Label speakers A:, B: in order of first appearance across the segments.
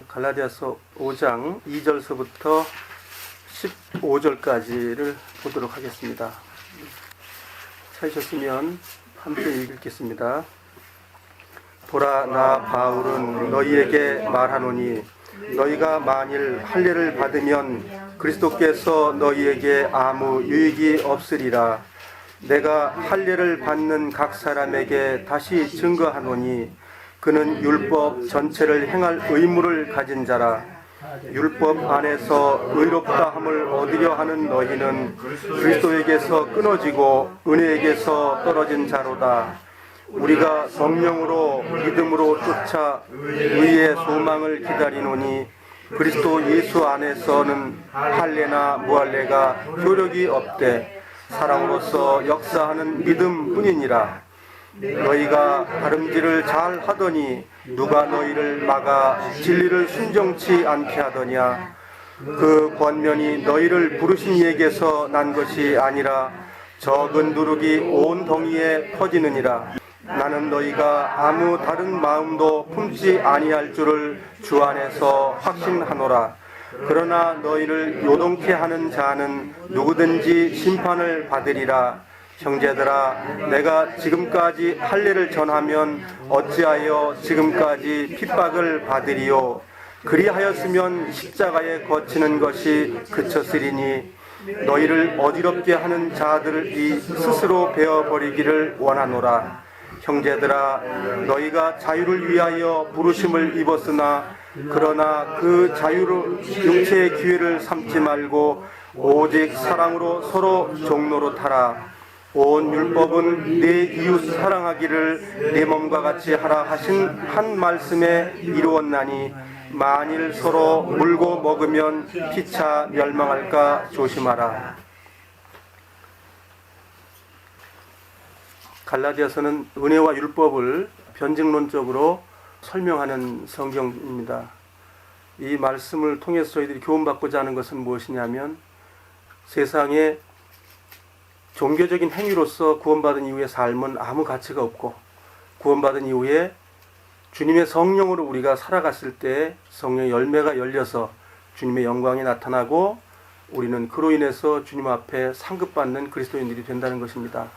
A: 갈라디아서 5장 2절서부터 15절까지를 보도록 하겠습니다. 찾으셨으면 함께 읽겠습니다. 보라, 나 바울은 너희에게 말하노니 너희가 만일 할례를 받으면 그리스도께서 너희에게 아무 유익이 없으리라. 내가 할례를 받는 각 사람에게 다시 증거하노니 그는 율법 전체를 행할 의무를 가진 자라. 율법 안에서 의롭다 함을 얻으려 하는 너희는 그리스도에게서 끊어지고 은혜에게서 떨어진 자로다. 우리가 성령으로 믿음으로 쫓아 의의 소망을 기다리노니 그리스도 예수 안에서는 할례나 무할례가 효력이 없되 사랑으로서 역사하는 믿음 뿐이니라. 너희가 다름질을 잘 하더니 누가 너희를 막아 진리를 순종치 않게 하더냐. 그 권면이 너희를 부르신 이에게서 난 것이 아니라 적은 누룩이 온 덩이에 퍼지느니라. 나는 너희가 아무 다른 마음도 품지 아니할 줄을 주 안에서 확신하노라. 그러나 너희를 요동케 하는 자는 누구든지 심판을 받으리라. 형제들아, 내가 지금까지 할례를 전하면 어찌하여 지금까지 핍박을 받으리요. 그리하였으면 십자가에 거치는 것이 그쳤으리니 너희를 어지럽게 하는 자들이 스스로 베어버리기를 원하노라. 형제들아, 너희가 자유를 위하여 부르심을 입었으나 그러나 그 자유를 육체의 기회를 삼지 말고 오직 사랑으로 서로 종로로 타라. 온 율법은 내 이웃 사랑하기를 내 몸과 같이 하라 하신 한 말씀에 이루었나니 만일 서로 물고 먹으면 피차 멸망할까 조심하라. 갈라디아서는 은혜와 율법을 변증론적으로 설명하는 성경입니다. 이 말씀을 통해서 저희들이 교훈받고자 하는 것은 무엇이냐면 세상에 종교적인 행위로서 구원받은 이후의 삶은 아무 가치가 없고 구원받은 이후에 주님의 성령으로 우리가 살아갔을 때 성령의 열매가 열려서 주님의 영광이 나타나고 우리는 그로 인해서 주님 앞에 상급받는 그리스도인들이 된다는 것입니다.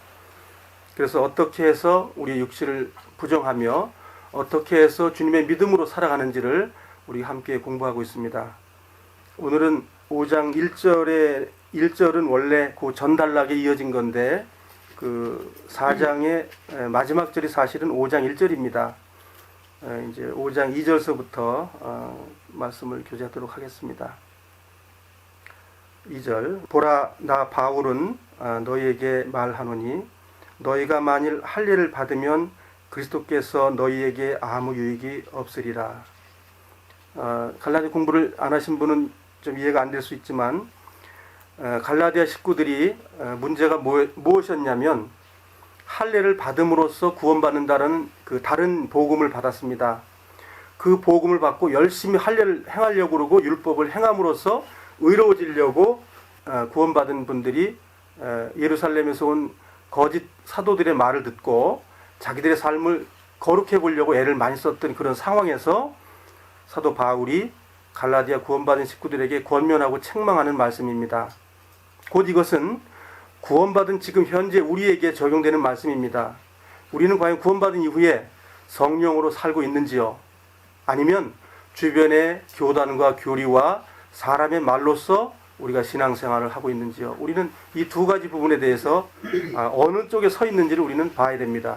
A: 그래서 어떻게 해서 우리의 육신을 부정하며 어떻게 해서 주님의 믿음으로 살아가는지를 우리 함께 공부하고 있습니다. 오늘은 5장 1절은 원래 그 전단락에 이어진 건데 그 4장의 마지막 절이 사실은 5장 1절입니다. 이제 5장 2절서부터 말씀을 교제하도록 하겠습니다. 2절, 보라, 나 바울은 너희에게 말하노니 너희가 만일 할례를 받으면 그리스도께서 너희에게 아무 유익이 없으리라. 갈라디아 공부를 안 하신 분은 좀 이해가 안 될 수 있지만 갈라디아 식구들이 문제가 무엇이었냐면 할례를 받음으로써 구원받는다는 그 다른 복음을 받았습니다. 그 복음을 받고 열심히 할례를 행하려고 그러고 율법을 행함으로써 의로워지려고 구원받은 분들이 예루살렘에서 온 거짓 사도들의 말을 듣고 자기들의 삶을 거룩해 보려고 애를 많이 썼던 그런 상황에서 사도 바울이 갈라디아 구원받은 식구들에게 권면하고 책망하는 말씀입니다. 곧 이것은 구원받은 지금 현재 우리에게 적용되는 말씀입니다. 우리는 과연 구원받은 이후에 성령으로 살고 있는지요? 아니면 주변의 교단과 교리와 사람의 말로써 우리가 신앙생활을 하고 있는지요? 우리는 이 두 가지 부분에 대해서 어느 쪽에 서 있는지를 우리는 봐야 됩니다.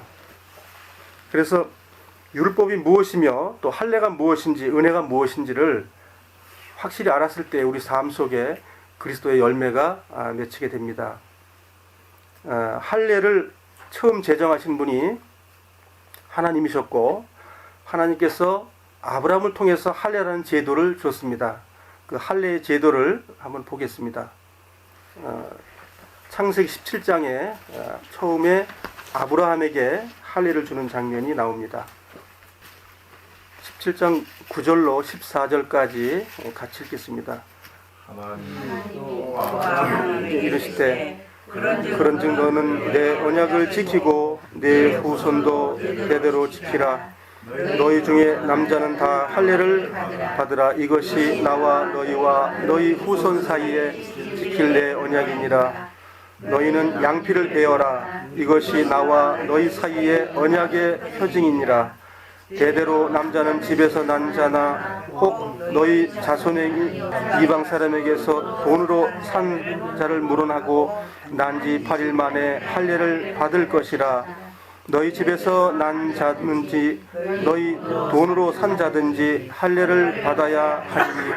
A: 그래서 율법이 무엇이며 또 할례가 무엇인지 은혜가 무엇인지를 확실히 알았을 때 우리 삶 속에 그리스도의 열매가 맺히게 됩니다. 할례를 처음 제정하신 분이 하나님이셨고 하나님께서 아브라함을 통해서 할례라는 제도를 줬습니다. 그 할례의 제도를 한번 보겠습니다. 창세기 17장에 처음에 아브라함에게 할례를 주는 장면이 나옵니다. 17장 9절로 14절까지 같이 읽겠습니다. 이르시되 그런즉 너는 내 언약을 지키고 내 후손도 대대로 지키라. 너희 중에 남자는 다 할례를 받으라. 이것이 나와 너희와 너희 후손 사이에 지킬 내 언약이니라. 너희는 양피를 베어라. 이것이 나와 너희 사이에 언약의 표징이니라. 대대로 남자는 집에서 난 자나 혹 너희 자손의 이방 사람에게서 돈으로 산 자를 물어나고 난 지 8일 만에 할례를 받을 것이라. 너희 집에서 난 자든지 너희 돈으로 산 자든지 할례를 받아야 하리니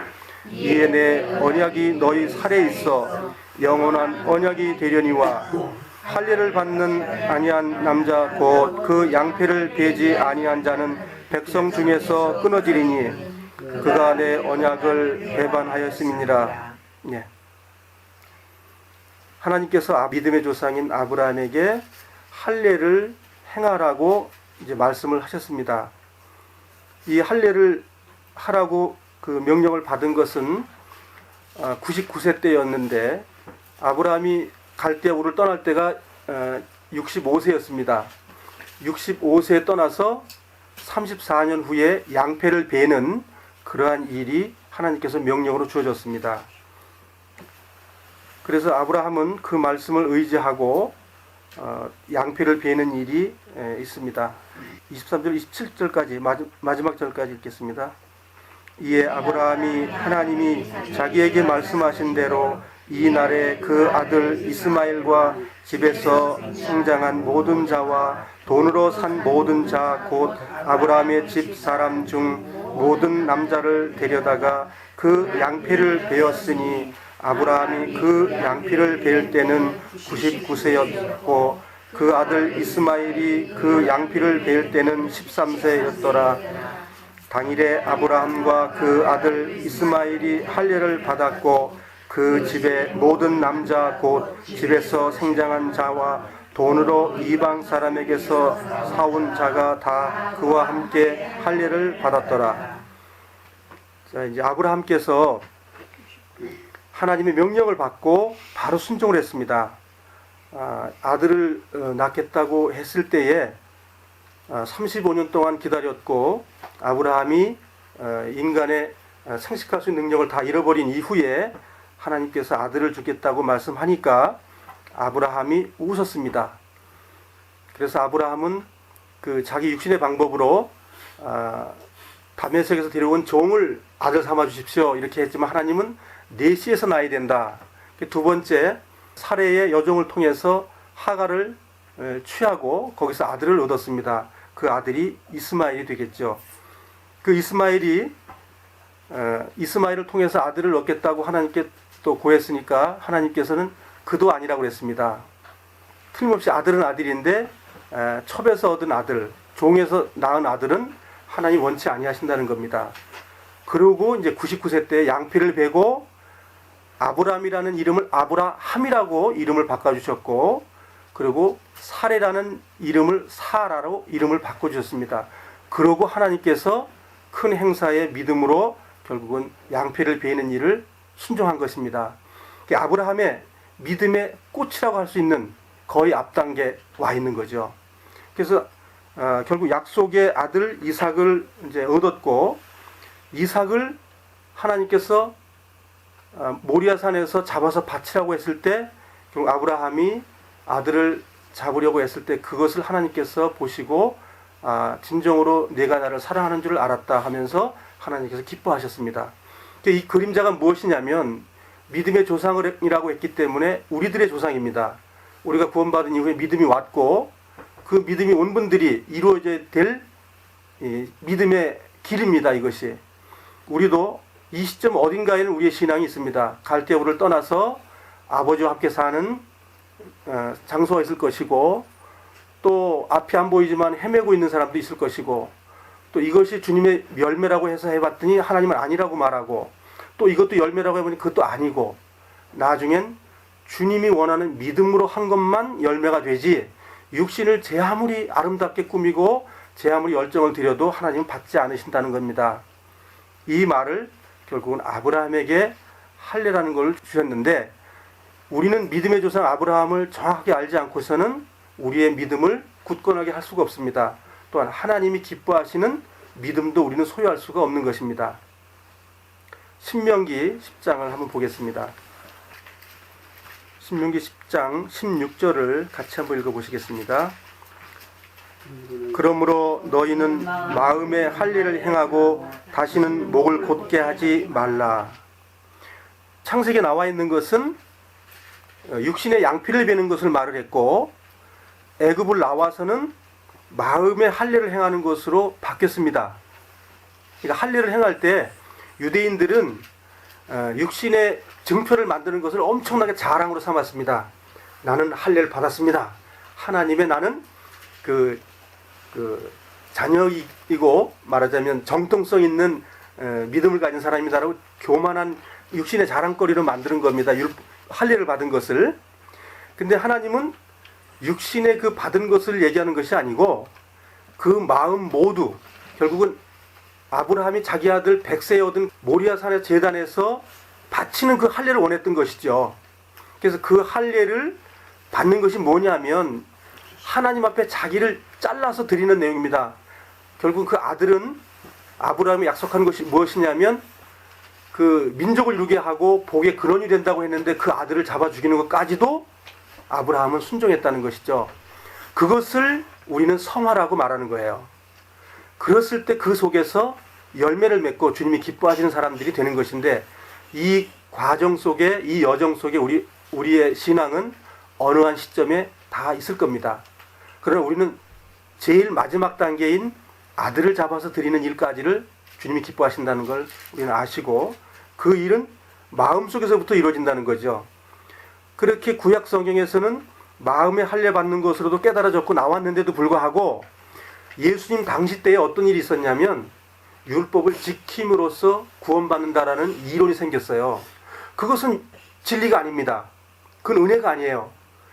A: 이에 내 언약이 너희 살에 있어 영원한 언약이 되려니와 할례를 받는 아니한 남자 곧 그 양패를 베지 아니한 자는 백성 중에서 끊어지리니 그가 내 언약을 배반하였음이니라. 예. 하나님께서 믿음의 조상인 아브라함에게 할례를 행하라고 이제 말씀을 하셨습니다. 이 할례를 하라고 그 명령을 받은 것은 99세 때였는데 아브라함이 갈대아우를 떠날 때가 65세였습니다. 65세에 떠나서 34년 후에 양패를 베는 그러한 일이 하나님께서 명령으로 주어졌습니다. 그래서 아브라함은 그 말씀을 의지하고 양패를 베는 일이 있습니다. 23절, 27절까지 마지막 절까지 읽겠습니다. 이에 아브라함이 하나님이 자기에게 말씀하신 대로 이 날에 그 아들 이스마엘과 집에서 성장한 모든 자와 돈으로 산 모든 자 곧 아브라함의 집 사람 중 모든 남자를 데려다가 그 양피를 베었으니 아브라함이 그 양피를 베을 때는 99세였고 그 아들 이스마엘이 그 양피를 베을 때는 13세였더라. 당일에 아브라함과 그 아들 이스마엘이 할례를 받았고 그 집의 모든 남자 곧 집에서 생장한 자와 돈으로 이방 사람에게서 사온 자가 다 그와 함께 할례를 받았더라. 자, 이제 아브라함께서 하나님의 명령을 받고 바로 순종을 했습니다. 아들을 낳겠다고 했을 때에 35년 동안 기다렸고 아브라함이 인간의 생식할 수 있는 능력을 다 잃어버린 이후에 하나님께서 아들을 주겠다고 말씀하니까 아브라함이 웃었습니다. 그래서 아브라함은 그 자기 육신의 방법으로 다메섹에서 데려온 종을 아들 삼아 주십시오 이렇게 했지만 하나님은 내시에서 낳아야 된다. 두 번째 사례의 여종을 통해서 하갈을 취하고 거기서 아들을 얻었습니다. 그 아들이 이스마엘이 되겠죠. 그 이스마엘을 통해서 아들을 얻겠다고 하나님께 또 구했으니까 하나님께서는 그도 아니라고 그랬습니다. 틀림없이 아들은 아들인데 첩에서 얻은 아들, 종에서 낳은 아들은 하나님 원치 아니하신다는 겁니다. 그리고 이제 99세 때 양피를 베고 아브람이라는 이름을 아브라함이라고 이름을 바꿔주셨고 그리고 사레라는 이름을 사라로 이름을 바꿔주셨습니다. 그러고 하나님께서 큰 행사의 믿음으로 결국은 양피를 베는 일을 순종한 것입니다. 아브라함의 믿음의 꽃이라고 할 수 있는 거의 앞단계에 와 있는 거죠. 그래서 결국 약속의 아들 이삭을 이제 얻었고 이삭을 하나님께서 모리아산에서 잡아서 바치라고 했을 때 결국 아브라함이 아들을 잡으려고 했을 때 그것을 하나님께서 보시고 진정으로 내가 나를 사랑하는 줄 알았다 하면서 하나님께서 기뻐하셨습니다. 이 그림자가 무엇이냐면 믿음의 조상이라고 했기 때문에 우리들의 조상입니다. 우리가 구원받은 이후에 믿음이 왔고 그 믿음이 온 분들이 이루어져야 될 믿음의 길입니다. 이것이 우리도 이 시점 어딘가에는 우리의 신앙이 있습니다. 갈대아우를 떠나서 아버지와 함께 사는 장소가 있을 것이고 또 앞이 안 보이지만 헤매고 있는 사람도 있을 것이고 또 이것이 주님의 열매라고 해서 해봤더니 하나님은 아니라고 말하고 또 이것도 열매라고 해보니 그것도 아니고 나중엔 주님이 원하는 믿음으로 한 것만 열매가 되지 육신을 제 아무리 아름답게 꾸미고 제 아무리 열정을 들여도 하나님은 받지 않으신다는 겁니다. 이 말을 결국은 아브라함에게 할례라는 걸 주셨는데 우리는 믿음의 조상 아브라함을 정확하게 알지 않고서는 우리의 믿음을 굳건하게 할 수가 없습니다. 또한 하나님이 기뻐하시는 믿음도 우리는 소유할 수가 없는 것입니다. 신명기 10장을 한번 보겠습니다. 신명기 10장 16절을 같이 한번 읽어보시겠습니다. 그러므로 너희는 마음에 할 일을 행하고 다시는 목을 곧게 하지 말라. 창세기에 나와 있는 것은 육신의 양피를 베는 것을 말을 했고, 애굽을 나와서는 마음에 할 일을 행하는 것으로 바뀌었습니다. 그러니까 할 일을 행할 때 유대인들은 육신의 증표를 만드는 것을 엄청나게 자랑으로 삼았습니다. 나는 할 일을 받았습니다. 하나님의 나는 그 자녀이고 말하자면 정통성 있는 믿음을 가진 사람이다라고 교만한 육신의 자랑거리로 만드는 겁니다. 할 일을 받은 것을. 근데 하나님은 육신의 그 받은 것을 얘기하는 것이 아니고 그 마음 모두, 결국은 아브라함이 자기 아들 백세에 얻은 모리아산의 제단에서 바치는 그 할례를 원했던 것이죠. 그래서 그 할례를 받는 것이 뭐냐면 하나님 앞에 자기를 잘라서 드리는 내용입니다. 결국 그 아들은 아브라함이 약속한 것이 무엇이냐면 그 민족을 이루게 하고 복의 근원이 된다고 했는데 그 아들을 잡아 죽이는 것까지도 아브라함은 순종했다는 것이죠. 그것을 우리는 성화라고 말하는 거예요. 그랬을 때 그 속에서 열매를 맺고 주님이 기뻐하시는 사람들이 되는 것인데, 이 과정 속에, 이 여정 속에 우리의 신앙은 어느 한 시점에 다 있을 겁니다. 그러나 우리는 제일 마지막 단계인 아들을 잡아서 드리는 일까지를 주님이 기뻐하신다는 걸 우리는 아시고, 그 일은 마음속에서부터 이루어진다는 거죠. 그렇게 구약 성경에서는 마음에 할례 받는 것으로도 깨달아졌고 나왔는데도 불구하고 예수님 당시 때에 어떤 일이 있었냐면 율법을 지킴으로써 구원받는다라는 이론이 생겼어요. 그것은 진리가 아닙니다. 그건 은혜가 아니에요.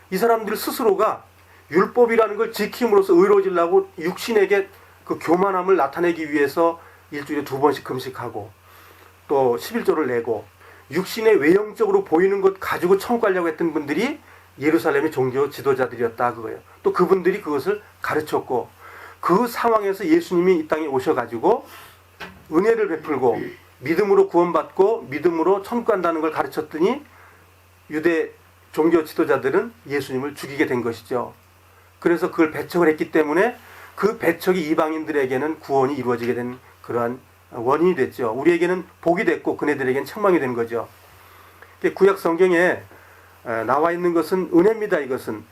A: 이 사람들 스스로가 율법이라는 걸 지킴으로써 의로워지려고 육신에게 그 교만함을 나타내기 위해서 일주일에 2번씩 금식하고 또 11조를 내고 육신의 외형적으로 보이는 것 가지고 천국 가려고 했던 분들이 예루살렘의 종교 지도자들이었다 그거예요. 또 그분들이 그것을 가르쳤고, 그 상황에서 예수님이 이 땅에 오셔가지고 은혜를 베풀고 믿음으로 구원받고 믿음으로 천국 간다는 걸 가르쳤더니 유대 종교 지도자들은 예수님을 죽이게 된 것이죠. 그래서 그걸 배척을 했기 때문에 그 배척이 이방인들에게는 구원이 이루어지게 된 그러한 원인이 됐죠. 우리에게는 복이 됐고 그네들에게는 책망이 된 거죠. 구약 성경에 나와 있는 것은 은혜입니다. 이것은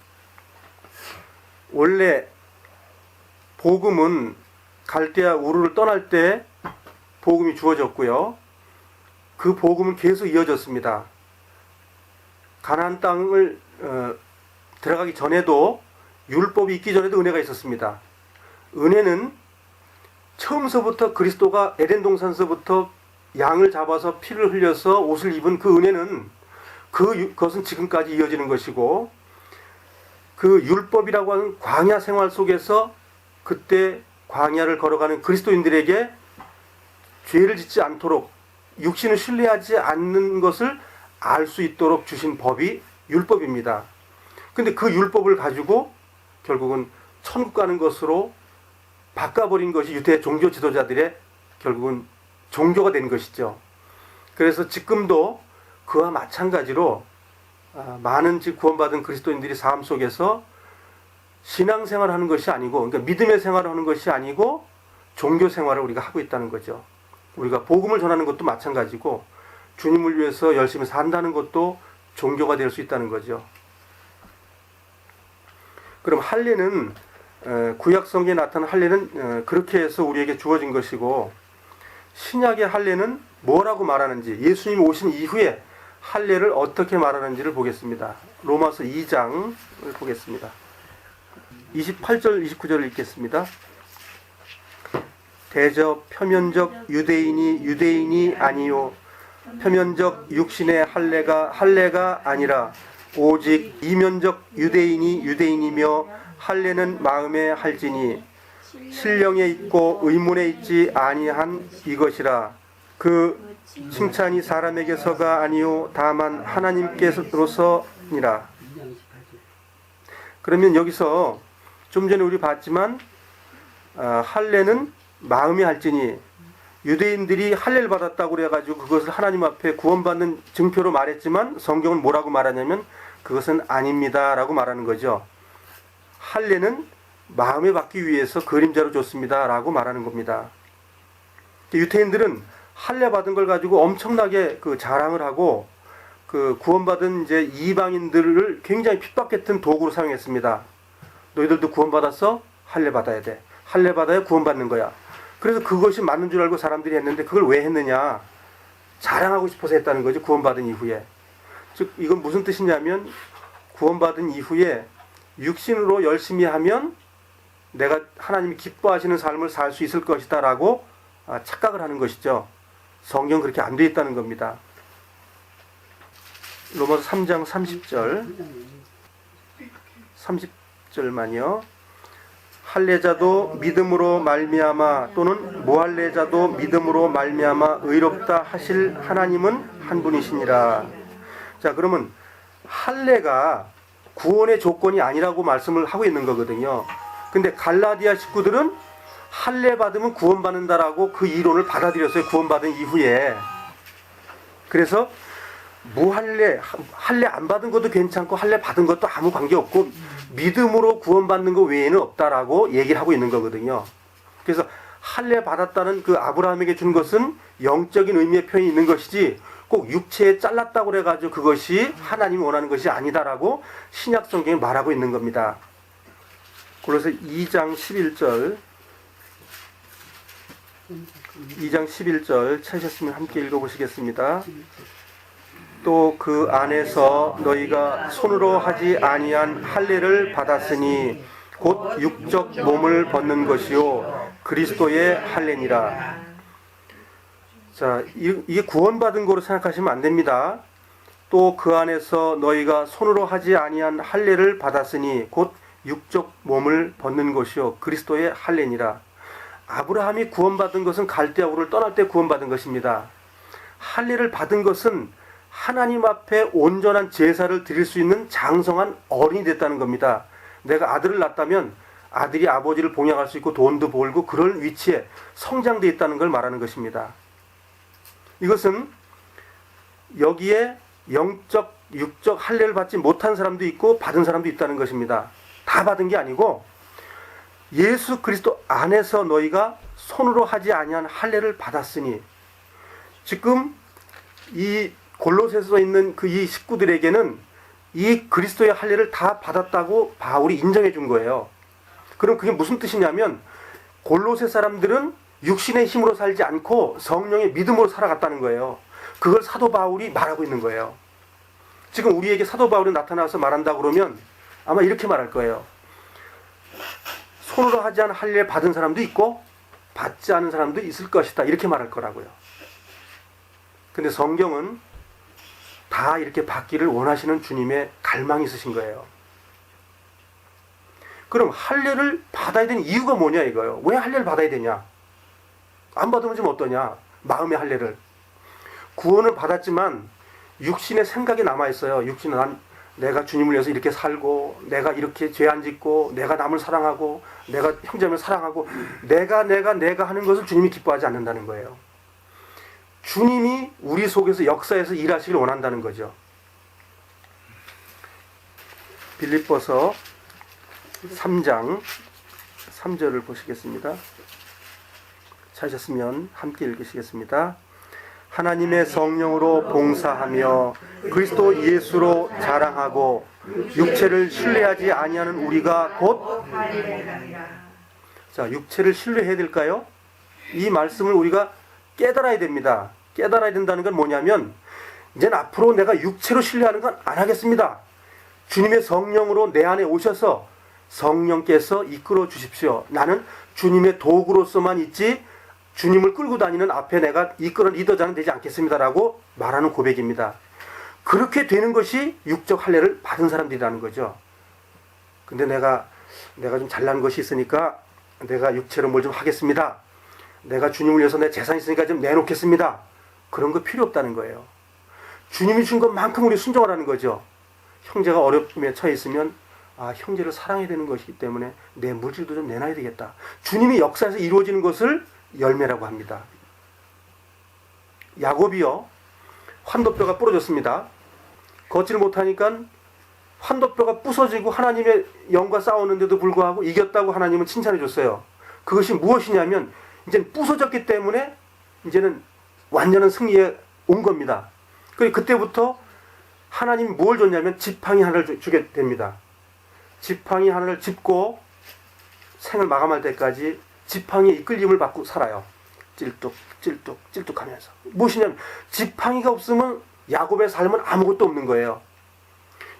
A: 원래 복음은 갈대아 우르를 떠날 때 복음이 주어졌고요. 그 복음은 계속 이어졌습니다. 가나안 땅을 들어가기 전에도 율법이 있기 전에도 은혜가 있었습니다. 은혜는 처음서부터 그리스도가 에덴 동산서부터 양을 잡아서 피를 흘려서 옷을 입은 그 은혜는 그것은 지금까지 이어지는 것이고, 그 율법이라고 하는 광야 생활 속에서 그때 광야를 걸어가는 그리스도인들에게 죄를 짓지 않도록 육신을 신뢰하지 않는 것을 알 수 있도록 주신 법이 율법입니다. 근데 그 율법을 가지고 결국은 천국 가는 것으로 바꿔버린 것이 유대 종교 지도자들의 결국은 종교가 된 것이죠. 그래서 지금도 그와 마찬가지로 많은 구원받은 그리스도인들이 삶 속에서 신앙생활을 하는 것이 아니고, 그러니까 믿음의 생활을 하는 것이 아니고 종교 생활을 우리가 하고 있다는 거죠. 우리가 복음을 전하는 것도 마찬가지고 주님을 위해서 열심히 산다는 것도 종교가 될 수 있다는 거죠. 그럼 할례는 구약 성경에 나타난 할례는 그렇게 해서 우리에게 주어진 것이고, 신약의 할례는 뭐라고 말하는지, 예수님 오신 이후에 할례를 어떻게 말하는지를 보겠습니다. 로마서 2장을 보겠습니다. 28절 29절을 읽겠습니다. 대저 표면적 유대인이 아니요 표면적 육신의 할례가 아니라 오직 이면적 유대인이며 할례는 마음에 할지니 신령에 있고 의문에 있지 아니한 이것이라. 그 칭찬이 사람에게서가 아니요 다만 하나님께로서니라. 그러면 여기서 좀 전에 우리 봤지만 할례는 마음이 할지니, 유대인들이 할례를 받았다고 그래가지고 그것을 하나님 앞에 구원받는 증표로 말했지만 성경은 뭐라고 말하냐면 그것은 아닙니다 라고 말하는 거죠. 할례는 마음에 받기 위해서 그림자로 줬습니다 라고 말하는 겁니다. 유대인들은 할례 받은 걸 가지고 엄청나게 자랑을 하고 구원받은 이제 이방인들을 굉장히 핍박했던 도구로 사용했습니다. 너희들도 구원받았어? 할례 받아야 돼. 할례 받아야 구원받는 거야. 그래서 그것이 맞는 줄 알고 사람들이 했는데 그걸 왜 했느냐? 자랑하고 싶어서 했다는 거죠. 구원받은 이후에. 즉 이건 무슨 뜻이냐면 구원받은 이후에 육신으로 열심히 하면 내가 하나님이 기뻐하시는 삶을 살 수 있을 것이다 라고 착각을 하는 것이죠. 성경은 그렇게 안 돼 있다는 겁니다. 로마서 3장 30절만요. 할례자도 믿음으로 말미암아 또는 무할례자도 믿음으로 말미암아 의롭다 하실 하나님은 한 분이시니라. 자, 그러면 할례가 구원의 조건이 아니라고 말씀을 하고 있는 거거든요. 근데 갈라디아 식구들은 할례 받으면 구원받는다라고 그 이론을 받아들였어요. 구원받은 이후에. 그래서 할례 안 받은 것도 괜찮고 할례 받은 것도 아무 관계없고 믿음으로 구원받는 것 외에는 없다라고 얘기를 하고 있는 거거든요. 그래서 할례 받았다는 그 아브라함에게 준 것은 영적인 의미의 표현이 있는 것이지 꼭 육체에 잘랐다고 그래가지고 그것이 하나님이 원하는 것이 아니다라고 신약 성경에 말하고 있는 겁니다. 골로새 2장 11절 찾으셨으면 함께 읽어보시겠습니다. 또 그 안에서 너희가 손으로 하지 아니한 할례를 받았으니 곧 육적 몸을 벗는 것이요 그리스도의 할례니라. 자, 이게 구원받은 거로 생각하시면 안 됩니다. 또 그 안에서 너희가 손으로 하지 아니한 할례를 받았으니 곧 육적 몸을 벗는 것이요 그리스도의 할례니라. 아브라함이 구원받은 것은 갈대아 우를 떠날 때 구원받은 것입니다. 할례를 받은 것은 하나님 앞에 온전한 제사를 드릴 수 있는 장성한 어른이 됐다는 겁니다. 내가 아들을 낳았다면 아들이 아버지를 봉양할 수 있고 돈도 벌고 그럴 위치에 성장되어 있다는 걸 말하는 것입니다. 이것은 여기에 영적, 육적 할례를 받지 못한 사람도 있고 받은 사람도 있다는 것입니다. 다 받은 게 아니고 예수 그리스도 안에서 너희가 손으로 하지 아니한 할례를 받았으니, 지금 이 골로새서 있는 이 식구들에게는 이 그리스도의 할례를 다 받았다고 바울이 인정해 준 거예요. 그럼 그게 무슨 뜻이냐면 골로새 사람들은 육신의 힘으로 살지 않고 성령의 믿음으로 살아갔다는 거예요. 그걸 사도 바울이 말하고 있는 거예요. 지금 우리에게 사도 바울이 나타나서 말한다 그러면 아마 이렇게 말할 거예요. 손으로 하지 않은 할례 받은 사람도 있고 받지 않은 사람도 있을 것이다, 이렇게 말할 거라고요. 근데 성경은 다 이렇게 받기를 원하시는 주님의 갈망이 있으신 거예요. 그럼 할례를 받아야 되는 이유가 뭐냐 이거예요. 왜 할례를 받아야 되냐? 안 받으면 좀 어떠냐? 마음의 할례를. 구원을 받았지만 육신의 생각이 남아있어요. 육신은 내가 주님을 위해서 이렇게 살고, 내가 이렇게 죄 안 짓고, 내가 남을 사랑하고, 내가 형제를 사랑하고, 내가 하는 것을 주님이 기뻐하지 않는다는 거예요. 주님이 우리 속에서 역사에서 일하시길 원한다는 거죠. 빌립보서 3장 3절을 보시겠습니다. 찾으셨으면 함께 읽으시겠습니다. 하나님의 성령으로 봉사하며 그리스도 예수로 자랑하고 육체를 신뢰하지 아니하는 우리가 곧, 자, 육체를 신뢰해야 될까요? 이 말씀을 우리가 깨달아야 됩니다. 깨달아야 된다는 건 뭐냐면 이제는 앞으로 내가 육체로 신뢰하는 건 안 하겠습니다. 주님의 성령으로 내 안에 오셔서 성령께서 이끌어 주십시오. 나는 주님의 도구로서만 있지 주님을 끌고 다니는 앞에 내가 이끌어 리더자는 되지 않겠습니다라고 말하는 고백입니다. 그렇게 되는 것이 육적 할례를 받은 사람들이라는 거죠. 근데 내가 좀 잘난 것이 있으니까 내가 육체로 뭘 좀 하겠습니다. 내가 주님을 위해서 내 재산이 있으니까 좀 내놓겠습니다. 그런 거 필요 없다는 거예요. 주님이 준 것만큼 우리 순종하라는 거죠. 형제가 어려움에 처해 있으면 형제를 사랑해야 되는 것이기 때문에 내 물질도 좀 내놔야 되겠다. 주님이 역사에서 이루어지는 것을 열매라고 합니다. 야곱이요, 환도뼈가 부러졌습니다. 걷지를 못하니까 환도뼈가 부서지고 하나님의 영과 싸웠는데도 불구하고 이겼다고 하나님은 칭찬해 줬어요. 그것이 무엇이냐면 이제 부서졌기 때문에 이제는 완전한 승리에 온 겁니다. 그때부터 하나님이 뭘 줬냐면 지팡이 하나를 주게 됩니다. 지팡이 하나를 짚고 생을 마감할 때까지 지팡이의 이끌림을 받고 살아요. 찔뚝 하면서. 무엇이냐면 지팡이가 없으면 야곱의 삶은 아무것도 없는 거예요.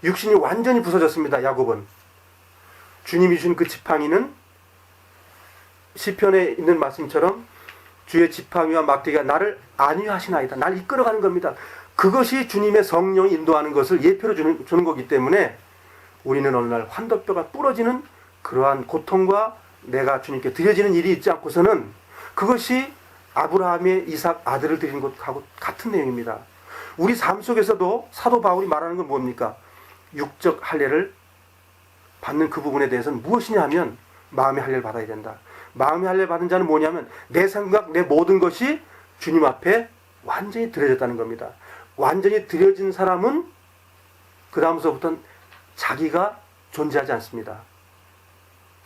A: 육신이 완전히 부서졌습니다. 야곱은. 주님이 준 그 지팡이는 시편에 있는 말씀처럼 주의 지팡이와 막대기가 나를 안위하시나이다. 나를 이끌어가는 겁니다. 그것이 주님의 성령이 인도하는 것을 예표로 주는 거기 때문에 우리는 어느 날 환도뼈가 부러지는 그러한 고통과 내가 주님께 드려지는 일이 있지 않고서는 그것이 아브라함의 이삭 아들을 드리는 것하고 같은 내용입니다. 우리 삶 속에서도 사도 바울이 말하는 건 뭡니까? 육적 할례를 받는 그 부분에 대해서는 무엇이냐 하면 마음의 할례를 받아야 된다. 마음의 할례를 받은 자는 뭐냐면 내 생각, 내 모든 것이 주님 앞에 완전히 드려졌다는 겁니다. 완전히 드려진 사람은 그 다음서부터는 자기가 존재하지 않습니다.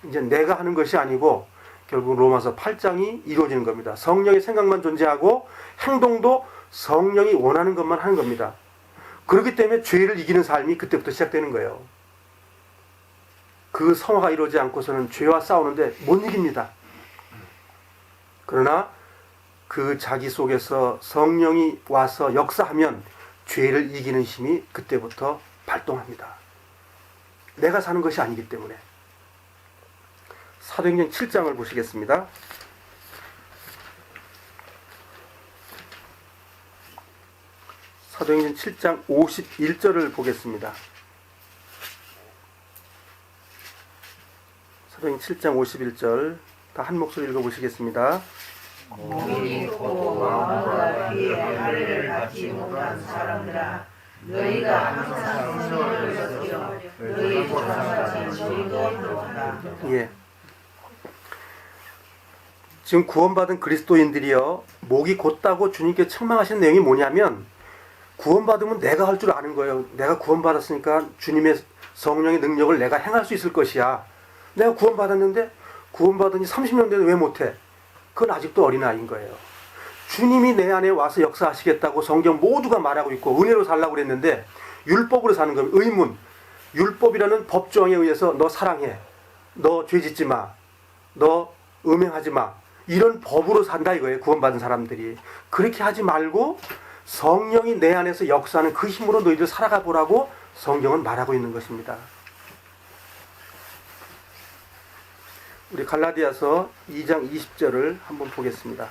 A: 이제 내가 하는 것이 아니고 결국 로마서 8장이 이루어지는 겁니다. 성령의 생각만 존재하고 행동도 성령이 원하는 것만 하는 겁니다. 그렇기 때문에 죄를 이기는 삶이 그때부터 시작되는 거예요. 그 성화가 이루어지지 않고서는 죄와 싸우는데 못 이깁니다. 그러나 그 자기 속에서 성령이 와서 역사하면 죄를 이기는 힘이 그때부터 발동합니다. 내가 사는 것이 아니기 때문에. 사도행전 7장을 보시겠습니다. 사도행전 7장 51절을 보겠습니다. 사도행전 7장 51절 다 한 목소리 읽어보시겠습니다.
B: 공이 곧 왕과 그의 할례를 받지 못한 사람들아, 너희가 항상 성령을 섞여 너희 조상같이 너희도 그렇다.
A: 예. 지금 구원받은 그리스도인들이요, 목이 곧다고 주님께 책망하시는 내용이 뭐냐면, 구원받으면 내가 할 줄 아는 거예요. 내가 구원받았으니까 주님의 성령의 능력을 내가 행할 수 있을 것이야. 내가 구원받았는데 구원받으니 30년 됐는데 왜 못해? 그건 아직도 어린아이인 거예요. 주님이 내 안에 와서 역사하시겠다고 성경 모두가 말하고 있고 은혜로 살라고 그랬는데 율법으로 사는 겁니다. 의문. 율법이라는 법조항에 의해서 너 사랑해, 너 죄 짓지 마, 너 음행하지 마, 이런 법으로 산다 이거예요. 구원받은 사람들이. 그렇게 하지 말고 성령이 내 안에서 역사하는 그 힘으로 너희들 살아가 보라고 성경은 말하고 있는 것입니다. 우리 갈라디아서 2장 20절을 한번 보겠습니다.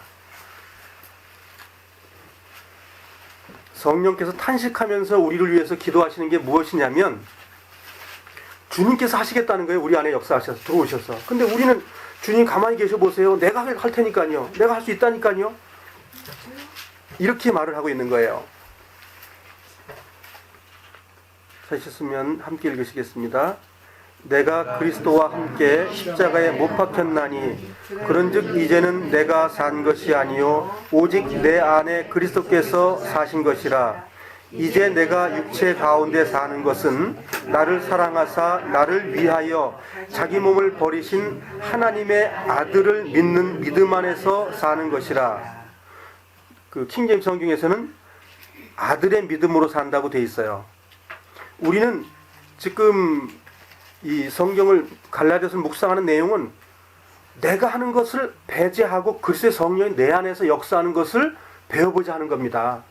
A: 성령께서 탄식하면서 우리를 위해서 기도하시는 게 무엇이냐면 주님께서 하시겠다는 거예요. 우리 안에 역사하셔서 들어오셔서. 근데 우리는 주님 가만히 계셔 보세요. 내가 할 테니까요. 내가 할 수 있다니까요. 이렇게 말을 하고 있는 거예요. 찾으셨으면 함께 읽으시겠습니다. 내가 그리스도와 함께 십자가에 못 박혔나니 그런즉 이제는 내가 산 것이 아니요 오직 내 안에 그리스도께서 사신 것이라. 이제 내가 육체 가운데 사는 것은 나를 사랑하사 나를 위하여 자기 몸을 버리신 하나님의 아들을 믿는 믿음 안에서 사는 것이라. 그 킹제임스 성경에서는 아들의 믿음으로 산다고 돼 있어요. 우리는 지금 이 성경을 갈라디아서 묵상하는 내용은 내가 하는 것을 배제하고 그리스도의 성령이 내 안에서 역사하는 것을 배워보자 하는 겁니다.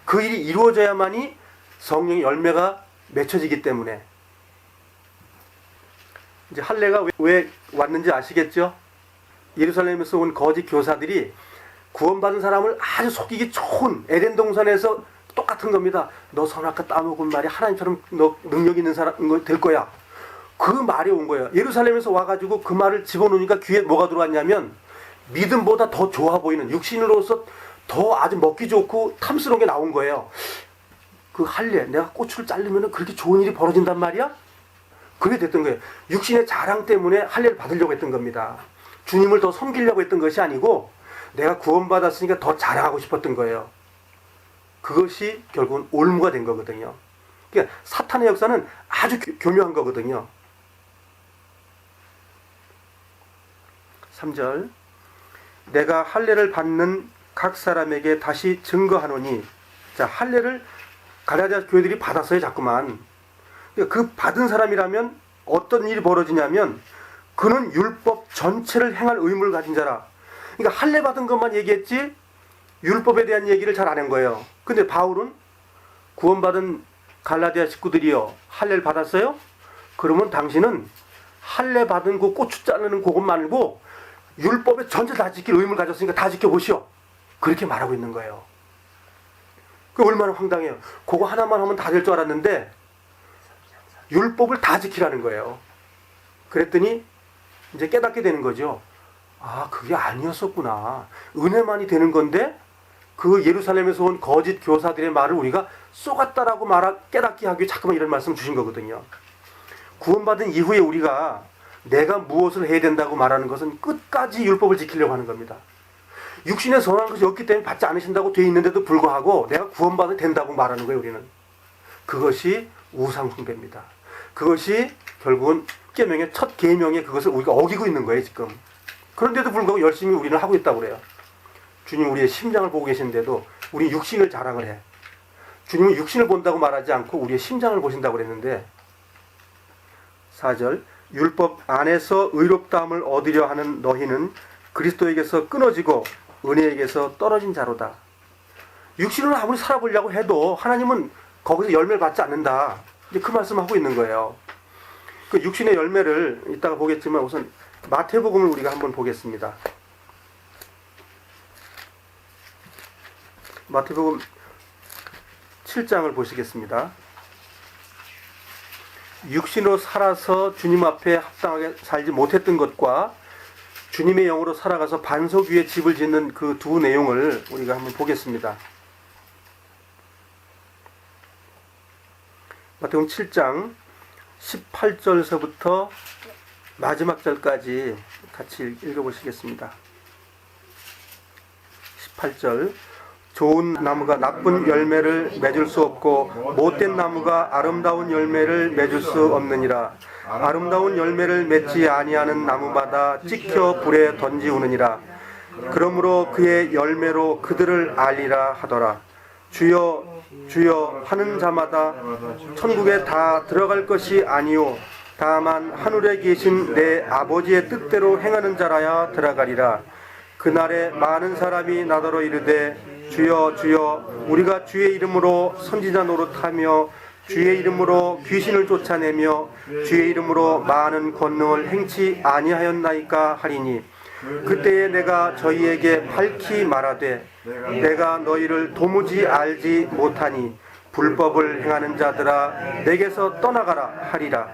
A: 그 일이 이루어져야만이 성령의 열매가 맺혀지기 때문에. 이제 할례가 왜 왔는지 아시겠죠? 예루살렘에서 온 거짓 교사들이 구원받은 사람을 아주 속이기 좋은 에덴 동산에서 똑같은 겁니다. 너 선악과 따먹은 말이 하나님처럼 너 능력 있는 사람 될 거야. 그 말이 온 거예요. 예루살렘에서 와가지고 그 말을 집어넣으니까 귀에 뭐가 들어왔냐면 믿음보다 더 좋아 보이는 육신으로서 더 아주 먹기 좋고 탐스러운 게 나온 거예요. 그 할례, 내가 고추를 자르면 그렇게 좋은 일이 벌어진단 말이야? 그래 됐던 거예요. 육신의 자랑 때문에 할례를 받으려고 했던 겁니다. 주님을 더 섬기려고 했던 것이 아니고 내가 구원받았으니까 더 자랑하고 싶었던 거예요. 그것이 결국은 올무가 된 거거든요. 그러니까 사탄의 역사는 아주 교묘한 거거든요. 3절 내가 할례를 받는 각 사람에게 다시 증거하노니, 자, 할례를 갈라디아 교회들이 받았어요, 자꾸만. 그러니까 그 받은 사람이라면 어떤 일이 벌어지냐면 그는 율법 전체를 행할 의무를 가진 자라. 그러니까 할례 받은 것만 얘기했지 율법에 대한 얘기를 잘 안 한 거예요. 근데 바울은 구원받은 갈라디아 식구들이요, 할례를 받았어요? 그러면 당신은 할례 받은 그 고추 자르는 그것 말고 율법에 전체 다 지킬 의무를 가졌으니까 다 지켜보시오. 그렇게 말하고 있는 거예요. 그 얼마나 황당해요. 그거 하나만 하면 다 될 줄 알았는데 율법을 다 지키라는 거예요. 그랬더니 이제 깨닫게 되는 거죠. 아, 그게 아니었었구나. 은혜만이 되는 건데 그 예루살렘에서 온 거짓 교사들의 말을 우리가 쏘갔다라고 깨닫게 하기 위해 자꾸만 이런 말씀 주신 거거든요. 구원받은 이후에 우리가 내가 무엇을 해야 된다고 말하는 것은 끝까지 율법을 지키려고 하는 겁니다. 육신에 선한 것이 없기 때문에 받지 않으신다고 되어 있는데도 불구하고 내가 구원받아야 된다고 말하는 거예요, 우리는. 그것이 우상 숭배입니다. 그것이 결국은 십계명의 첫 계명에 그것을 우리가 어기고 있는 거예요, 지금. 그런데도 불구하고 열심히 우리는 하고 있다고 그래요. 주님 우리의 심장을 보고 계신데도 우리 육신을 자랑을 해. 주님은 육신을 본다고 말하지 않고 우리의 심장을 보신다고 그랬는데, 4절 율법 안에서 의롭다함을 얻으려 하는 너희는 그리스도에게서 끊어지고 은혜에게서 떨어진 자로다. 육신으로 아무리 살아보려고 해도 하나님은 거기서 열매를 받지 않는다. 이제 그 말씀하고 있는 거예요. 그 육신의 열매를 이따가 보겠지만 우선 마태복음을 우리가 한번 보겠습니다. 마태복음 7장을 보시겠습니다. 육신으로 살아서 주님 앞에 합당하게 살지 못했던 것과 주님의 영으로 살아가서 반석 위에 집을 짓는 그 두 내용을 우리가 한번 보겠습니다. 마태복음 7장 18절서부터 마지막 절까지 같이 읽어보시겠습니다. 18절 좋은 나무가 나쁜 열매를 맺을 수 없고 못된 나무가 아름다운 열매를 맺을 수 없느니라. 아름다운 열매를 맺지 아니하는 나무마다 찍혀 불에 던지우느니라. 그러므로 그의 열매로 그들을 알리라 하더라. 주여 주여 하는 자마다 천국에 다 들어갈 것이 아니요 다만 하늘에 계신 내 아버지의 뜻대로 행하는 자라야 들어가리라. 그날에 많은 사람이 나더러 이르되 주여 주여 우리가 주의 이름으로 선지자 노릇하며 주의 이름으로 귀신을 쫓아내며 주의 이름으로 많은 권능을 행치 아니하였나이까 하리니, 그때에 내가 저희에게 밝히 말하되 내가 너희를 도무지 알지 못하니 불법을 행하는 자들아 내게서 떠나가라 하리라.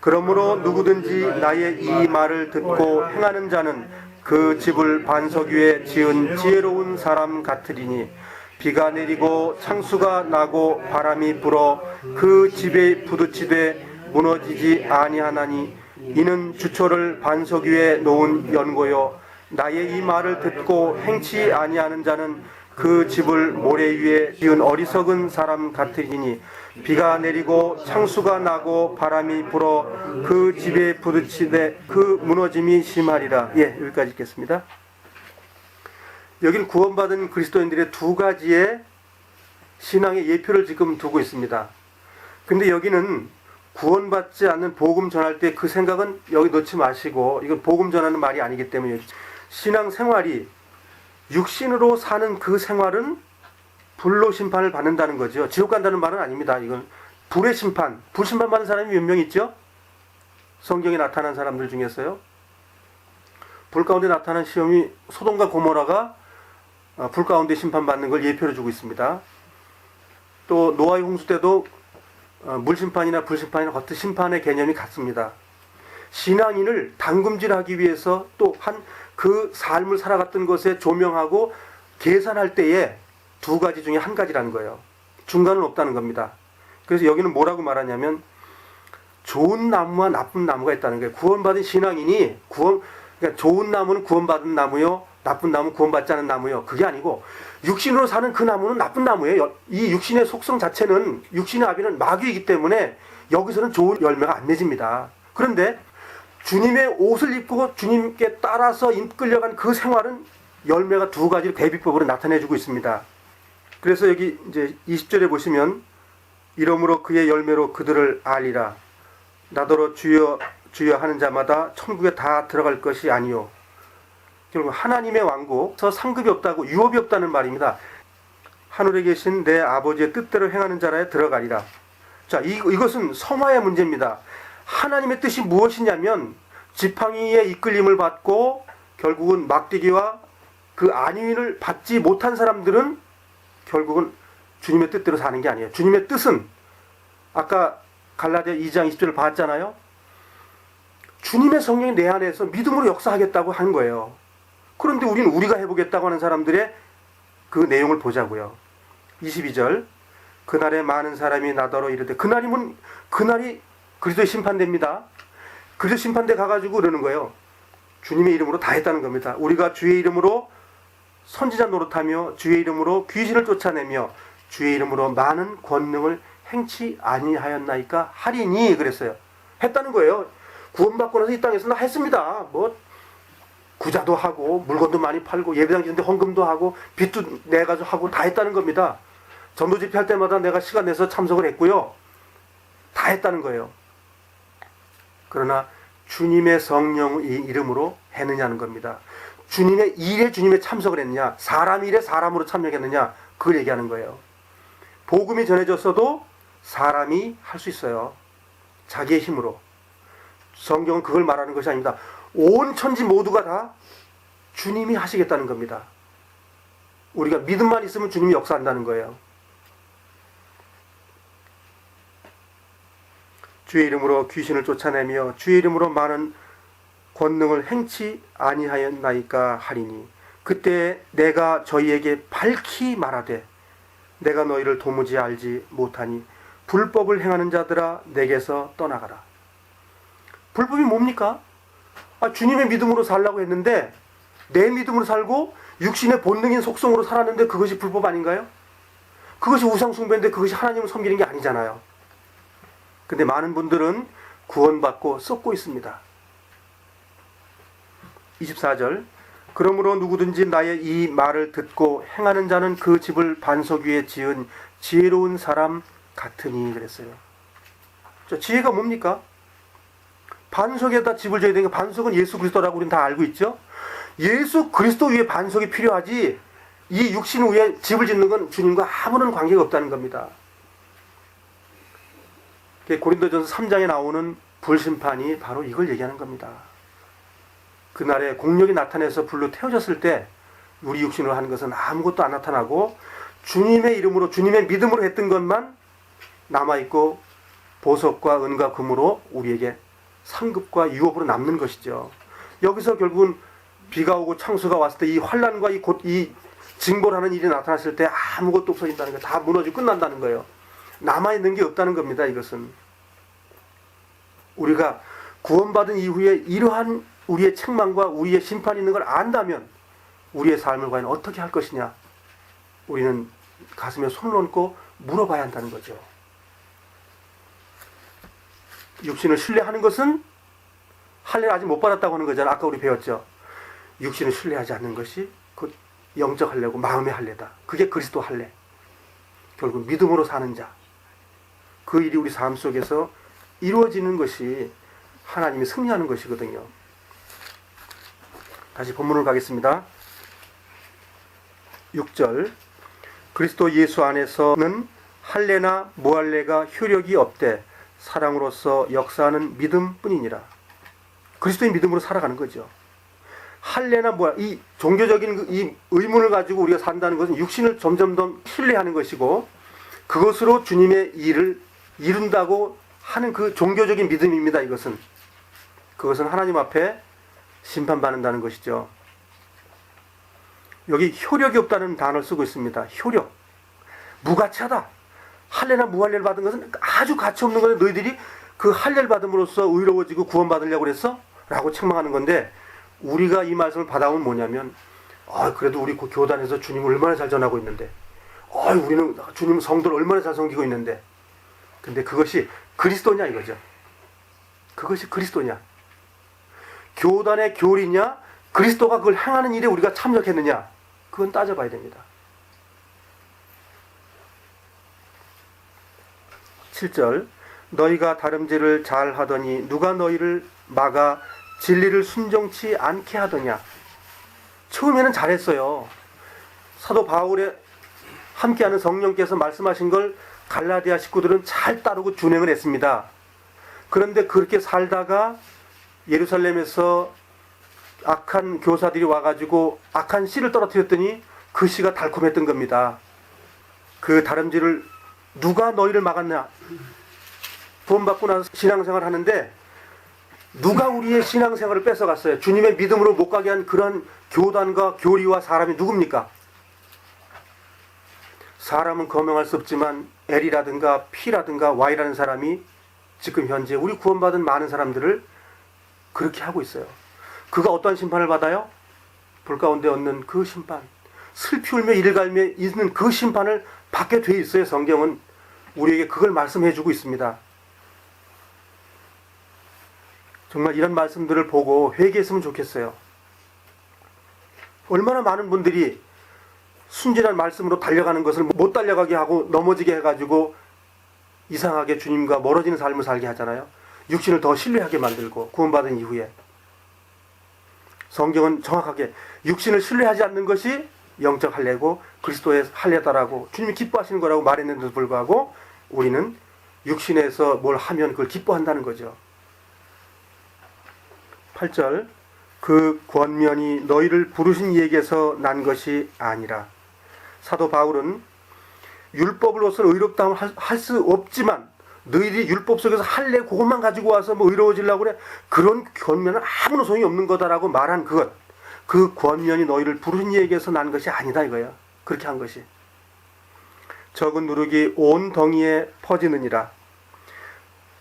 A: 그러므로 누구든지 나의 이 말을 듣고 행하는 자는 그 집을 반석 위에 지은 지혜로운 사람 같으리니, 비가 내리고 창수가 나고 바람이 불어 그 집에 부딪히되 무너지지 아니하나니 이는 주초를 반석 위에 놓은 연고요 나의 이 말을 듣고 행치 아니하는 자는 그 집을 모래 위에 지은 어리석은 사람 같으리니, 비가 내리고 창수가 나고 바람이 불어 그 집에 부딪히되 그 무너짐이 심하리라. 예, 여기까지 읽겠습니다. 여기는 구원받은 그리스도인들의 두 가지의 신앙의 예표를 지금 두고 있습니다. 근데 여기는 구원받지 않는 복음 전할 때 그 생각은 여기 넣지 마시고, 이건 복음 전하는 말이 아니기 때문에 신앙 생활이 육신으로 사는 그 생활은 불로 심판을 받는다는 거죠. 지옥 간다는 말은 아닙니다. 이건 불의 심판, 불심판 받는 사람이 몇 명 있죠? 성경에 나타난 사람들 중에서요. 불 가운데 나타난 시험이 소돔과 고모라가 불 가운데 심판받는 걸 예표로 주고 있습니다. 또 노아의 홍수 때도 물심판이나 불심판이나 같은 심판의 개념이 같습니다. 신앙인을 당금질하기 위해서 또 그 삶을 살아갔던 것에 조명하고 계산할 때에 두 가지 중에 한 가지라는 거예요. 중간은 없다는 겁니다. 그래서 여기는 뭐라고 말하냐면 좋은 나무와 나쁜 나무가 있다는 거예요. 구원받은 신앙인이 그러니까 좋은 나무는 구원받은 나무요, 나쁜 나무는 구원받지 않은 나무요. 그게 아니고 육신으로 사는 그 나무는 나쁜 나무예요. 이 육신의 속성 자체는, 육신의 아비는 마귀이기 때문에 여기서는 좋은 열매가 안 맺습니다. 그런데 주님의 옷을 입고 주님께 따라서 이끌려간 그 생활은 열매가 두 가지 대비법으로 나타내주고 있습니다. 그래서 여기 이제 20절에 보시면 이러므로 그의 열매로 그들을 알리라. 나더러 주여 주여 하는 자마다 천국에 다 들어갈 것이 아니요. 결국 하나님의 왕국에서 상급이 없다고, 유업이 없다는 말입니다. 하늘에 계신 내 아버지의 뜻대로 행하는 자라에 들어가리라. 자, 이것은 성화의 문제입니다. 하나님의 뜻이 무엇이냐면 지팡이의 이끌림을 받고 결국은 막대기와 그 안위인을 받지 못한 사람들은 결국은 주님의 뜻대로 사는 게 아니에요. 주님의 뜻은 아까 갈라디아 2장 20절을 봤잖아요. 주님의 성령이 내 안에서 믿음으로 역사하겠다고 한 거예요. 그런데 우리는 우리가 해보겠다고 하는 사람들의 그 내용을 보자고요. 22절 그날에 많은 사람이 나더러 이르되, 그날이 그리스도의 심판대입니다. 그리스도 심판대 가가지고 그러는 거예요. 주님의 이름으로 다 했다는 겁니다. 우리가 주의 이름으로 선지자 노릇하며 주의 이름으로 귀신을 쫓아내며 주의 이름으로 많은 권능을 행치 아니하였나이까 하리니 그랬어요. 했다는 거예요. 구원받고 나서 이 땅에서 나 했습니다. 뭐 구자도 하고 물건도 많이 팔고 예배당 짓는데 헌금도 하고 빚도 내가지고 하고 다 했다는 겁니다. 전도 집회할 때마다 내가 시간 내서 참석을 했고요. 다 했다는 거예요. 그러나 주님의 성령 이름으로 했느냐는 겁니다. 주님의 일에 주님의 참석을 했느냐, 사람 일에 사람으로 참여했느냐, 그걸 얘기하는 거예요. 복음이 전해졌어도 사람이 할 수 있어요. 자기의 힘으로. 성경은 그걸 말하는 것이 아닙니다. 온 천지 모두가 다 주님이 하시겠다는 겁니다. 우리가 믿음만 있으면 주님이 역사한다는 거예요. 주의 이름으로 귀신을 쫓아내며 주의 이름으로 많은 권능을 행치 아니하였나이까 하리니 그때 내가 저희에게 밝히 말하되 내가 너희를 도무지 알지 못하니 불법을 행하는 자들아 내게서 떠나가라. 불법이 뭡니까? 주님의 믿음으로 살라고 했는데 내 믿음으로 살고 육신의 본능인 속성으로 살았는데 그것이 불법 아닌가요? 그것이 우상숭배인데 그것이 하나님을 섬기는 게 아니잖아요. 근데 많은 분들은 구원받고 썩고 있습니다. 24절 그러므로 누구든지 나의 이 말을 듣고 행하는 자는 그 집을 반석 위에 지은 지혜로운 사람 같으니 그랬어요. 자, 지혜가 뭡니까? 반석에다 집을 지어야 되니까 반석은 예수 그리스도라고 우리는 다 알고 있죠. 예수 그리스도 위에 반석이 필요하지 이 육신 위에 집을 짓는 건 주님과 아무런 관계가 없다는 겁니다. 고린도전서 3장에 나오는 불심판이 바로 이걸 얘기하는 겁니다. 그날에 공력이 나타나서 불로 태워졌을 때 우리 육신으로 하는 것은 아무것도 안 나타나고 주님의 이름으로 주님의 믿음으로 했던 것만 남아있고 보석과 은과 금으로 우리에게 상급과 유업으로 남는 것이죠. 여기서 결국은 비가 오고 창수가 왔을 때 이 환난과 이 징벌하는 일이 나타났을 때 아무것도 없어진다는 거예요. 다 무너지고 끝난다는 거예요. 남아있는 게 없다는 겁니다. 이것은 우리가 구원받은 이후에 이러한 우리의 책망과 우리의 심판이 있는 걸 안다면 우리의 삶을 과연 어떻게 할 것이냐, 우리는 가슴에 손을 얹고 물어봐야 한다는 거죠. 육신을 신뢰하는 것은 할례를 아직 못 받았다고 하는 거잖아요. 아까 우리 배웠죠. 육신을 신뢰하지 않는 것이 그 영적 할례고 마음의 할례다. 그게 그리스도 할례. 결국 믿음으로 사는 자, 그 일이 우리 삶 속에서 이루어지는 것이 하나님이 승리하는 것이거든요. 다시 본문으로 가겠습니다. 6절 그리스도 예수 안에서는 할례나 무할례가 효력이 없되 사랑으로서 역사하는 믿음뿐이니라. 그리스도의 믿음으로 살아가는 거죠. 할례나 이 종교적인 이 의문을 가지고 우리가 산다는 것은 육신을 점점 더 신뢰하는 것이고 그것으로 주님의 일을 이룬다고 하는 그 종교적인 믿음입니다. 그것은 하나님 앞에 심판받는다는 것이죠. 여기 효력이 없다는 단어를 쓰고 있습니다. 효력. 무가치하다. 할례나 무할례를 받은 것은 아주 가치 없는 건데 너희들이 그 할례를 받음으로써 의로워지고 구원받으려고 그랬어? 라고 책망하는 건데, 우리가 이 말씀을 받아오면 뭐냐면, 그래도 우리 그 교단에서 주님을 얼마나 잘 전하고 있는데, 우리는 주님 성도를 얼마나 잘 섬기고 있는데, 근데 그것이 그리스도냐 이거죠. 그것이 그리스도냐. 교단의 교리냐, 그리스도가 그걸 행하는 일에 우리가 참여했느냐, 그건 따져봐야 됩니다. 7절, 너희가 다름질을 잘 하더니 누가 너희를 막아 진리를 순종치 않게 하더냐. 처음에는 잘했어요. 사도 바울의 함께하는 성령께서 말씀하신 걸 갈라디아 식구들은 잘 따르고 준행을 했습니다. 그런데 그렇게 살다가 예루살렘에서 악한 교사들이 와가지고 악한 씨를 떨어뜨렸더니 그 씨가 달콤했던 겁니다. 그 다름질을 누가 너희를 막았냐. 구원받고 나서 신앙생활을 하는데 누가 우리의 신앙생활을 뺏어갔어요? 주님의 믿음으로 못 가게 한 그런 교단과 교리와 사람이 누굽니까? 사람은 거명할 수 없지만 L이라든가 P라든가 Y라는 사람이 지금 현재 우리 구원받은 많은 사람들을 그렇게 하고 있어요. 그가 어떠한 심판을 받아요? 불 가운데 얻는 그 심판, 슬피 울며 이를 갈며 있는 그 심판을 받게 돼 있어요. 성경은 우리에게 그걸 말씀해 주고 있습니다. 정말 이런 말씀들을 보고 회개했으면 좋겠어요. 얼마나 많은 분들이 순진한 말씀으로 달려가는 것을 못 달려가게 하고 넘어지게 해가지고 이상하게 주님과 멀어지는 삶을 살게 하잖아요. 육신을 더 신뢰하게 만들고 구원받은 이후에. 성경은 정확하게 육신을 신뢰하지 않는 것이 영적 할례고 그리스도의 할례다라고 주님이 기뻐하시는 거라고 말했는데도 불구하고 우리는 육신에서 뭘 하면 그걸 기뻐한다는 거죠. 8절, 그 권면이 너희를 부르신 이에게서 난 것이 아니라. 사도 바울은 율법으로서 의롭다함을 할 수 없지만 너희들이 율법 속에서 할례 그것만 가지고 와서 뭐 의로워지려고 그래, 그런 권면은 아무런 소용이 없는 거다라고 말한 그것, 그 권면이 너희를 부르신 이에게서 난 것이 아니다 이거야. 그렇게 한 것이. 적은 누룩이 온 덩이에 퍼지느니라.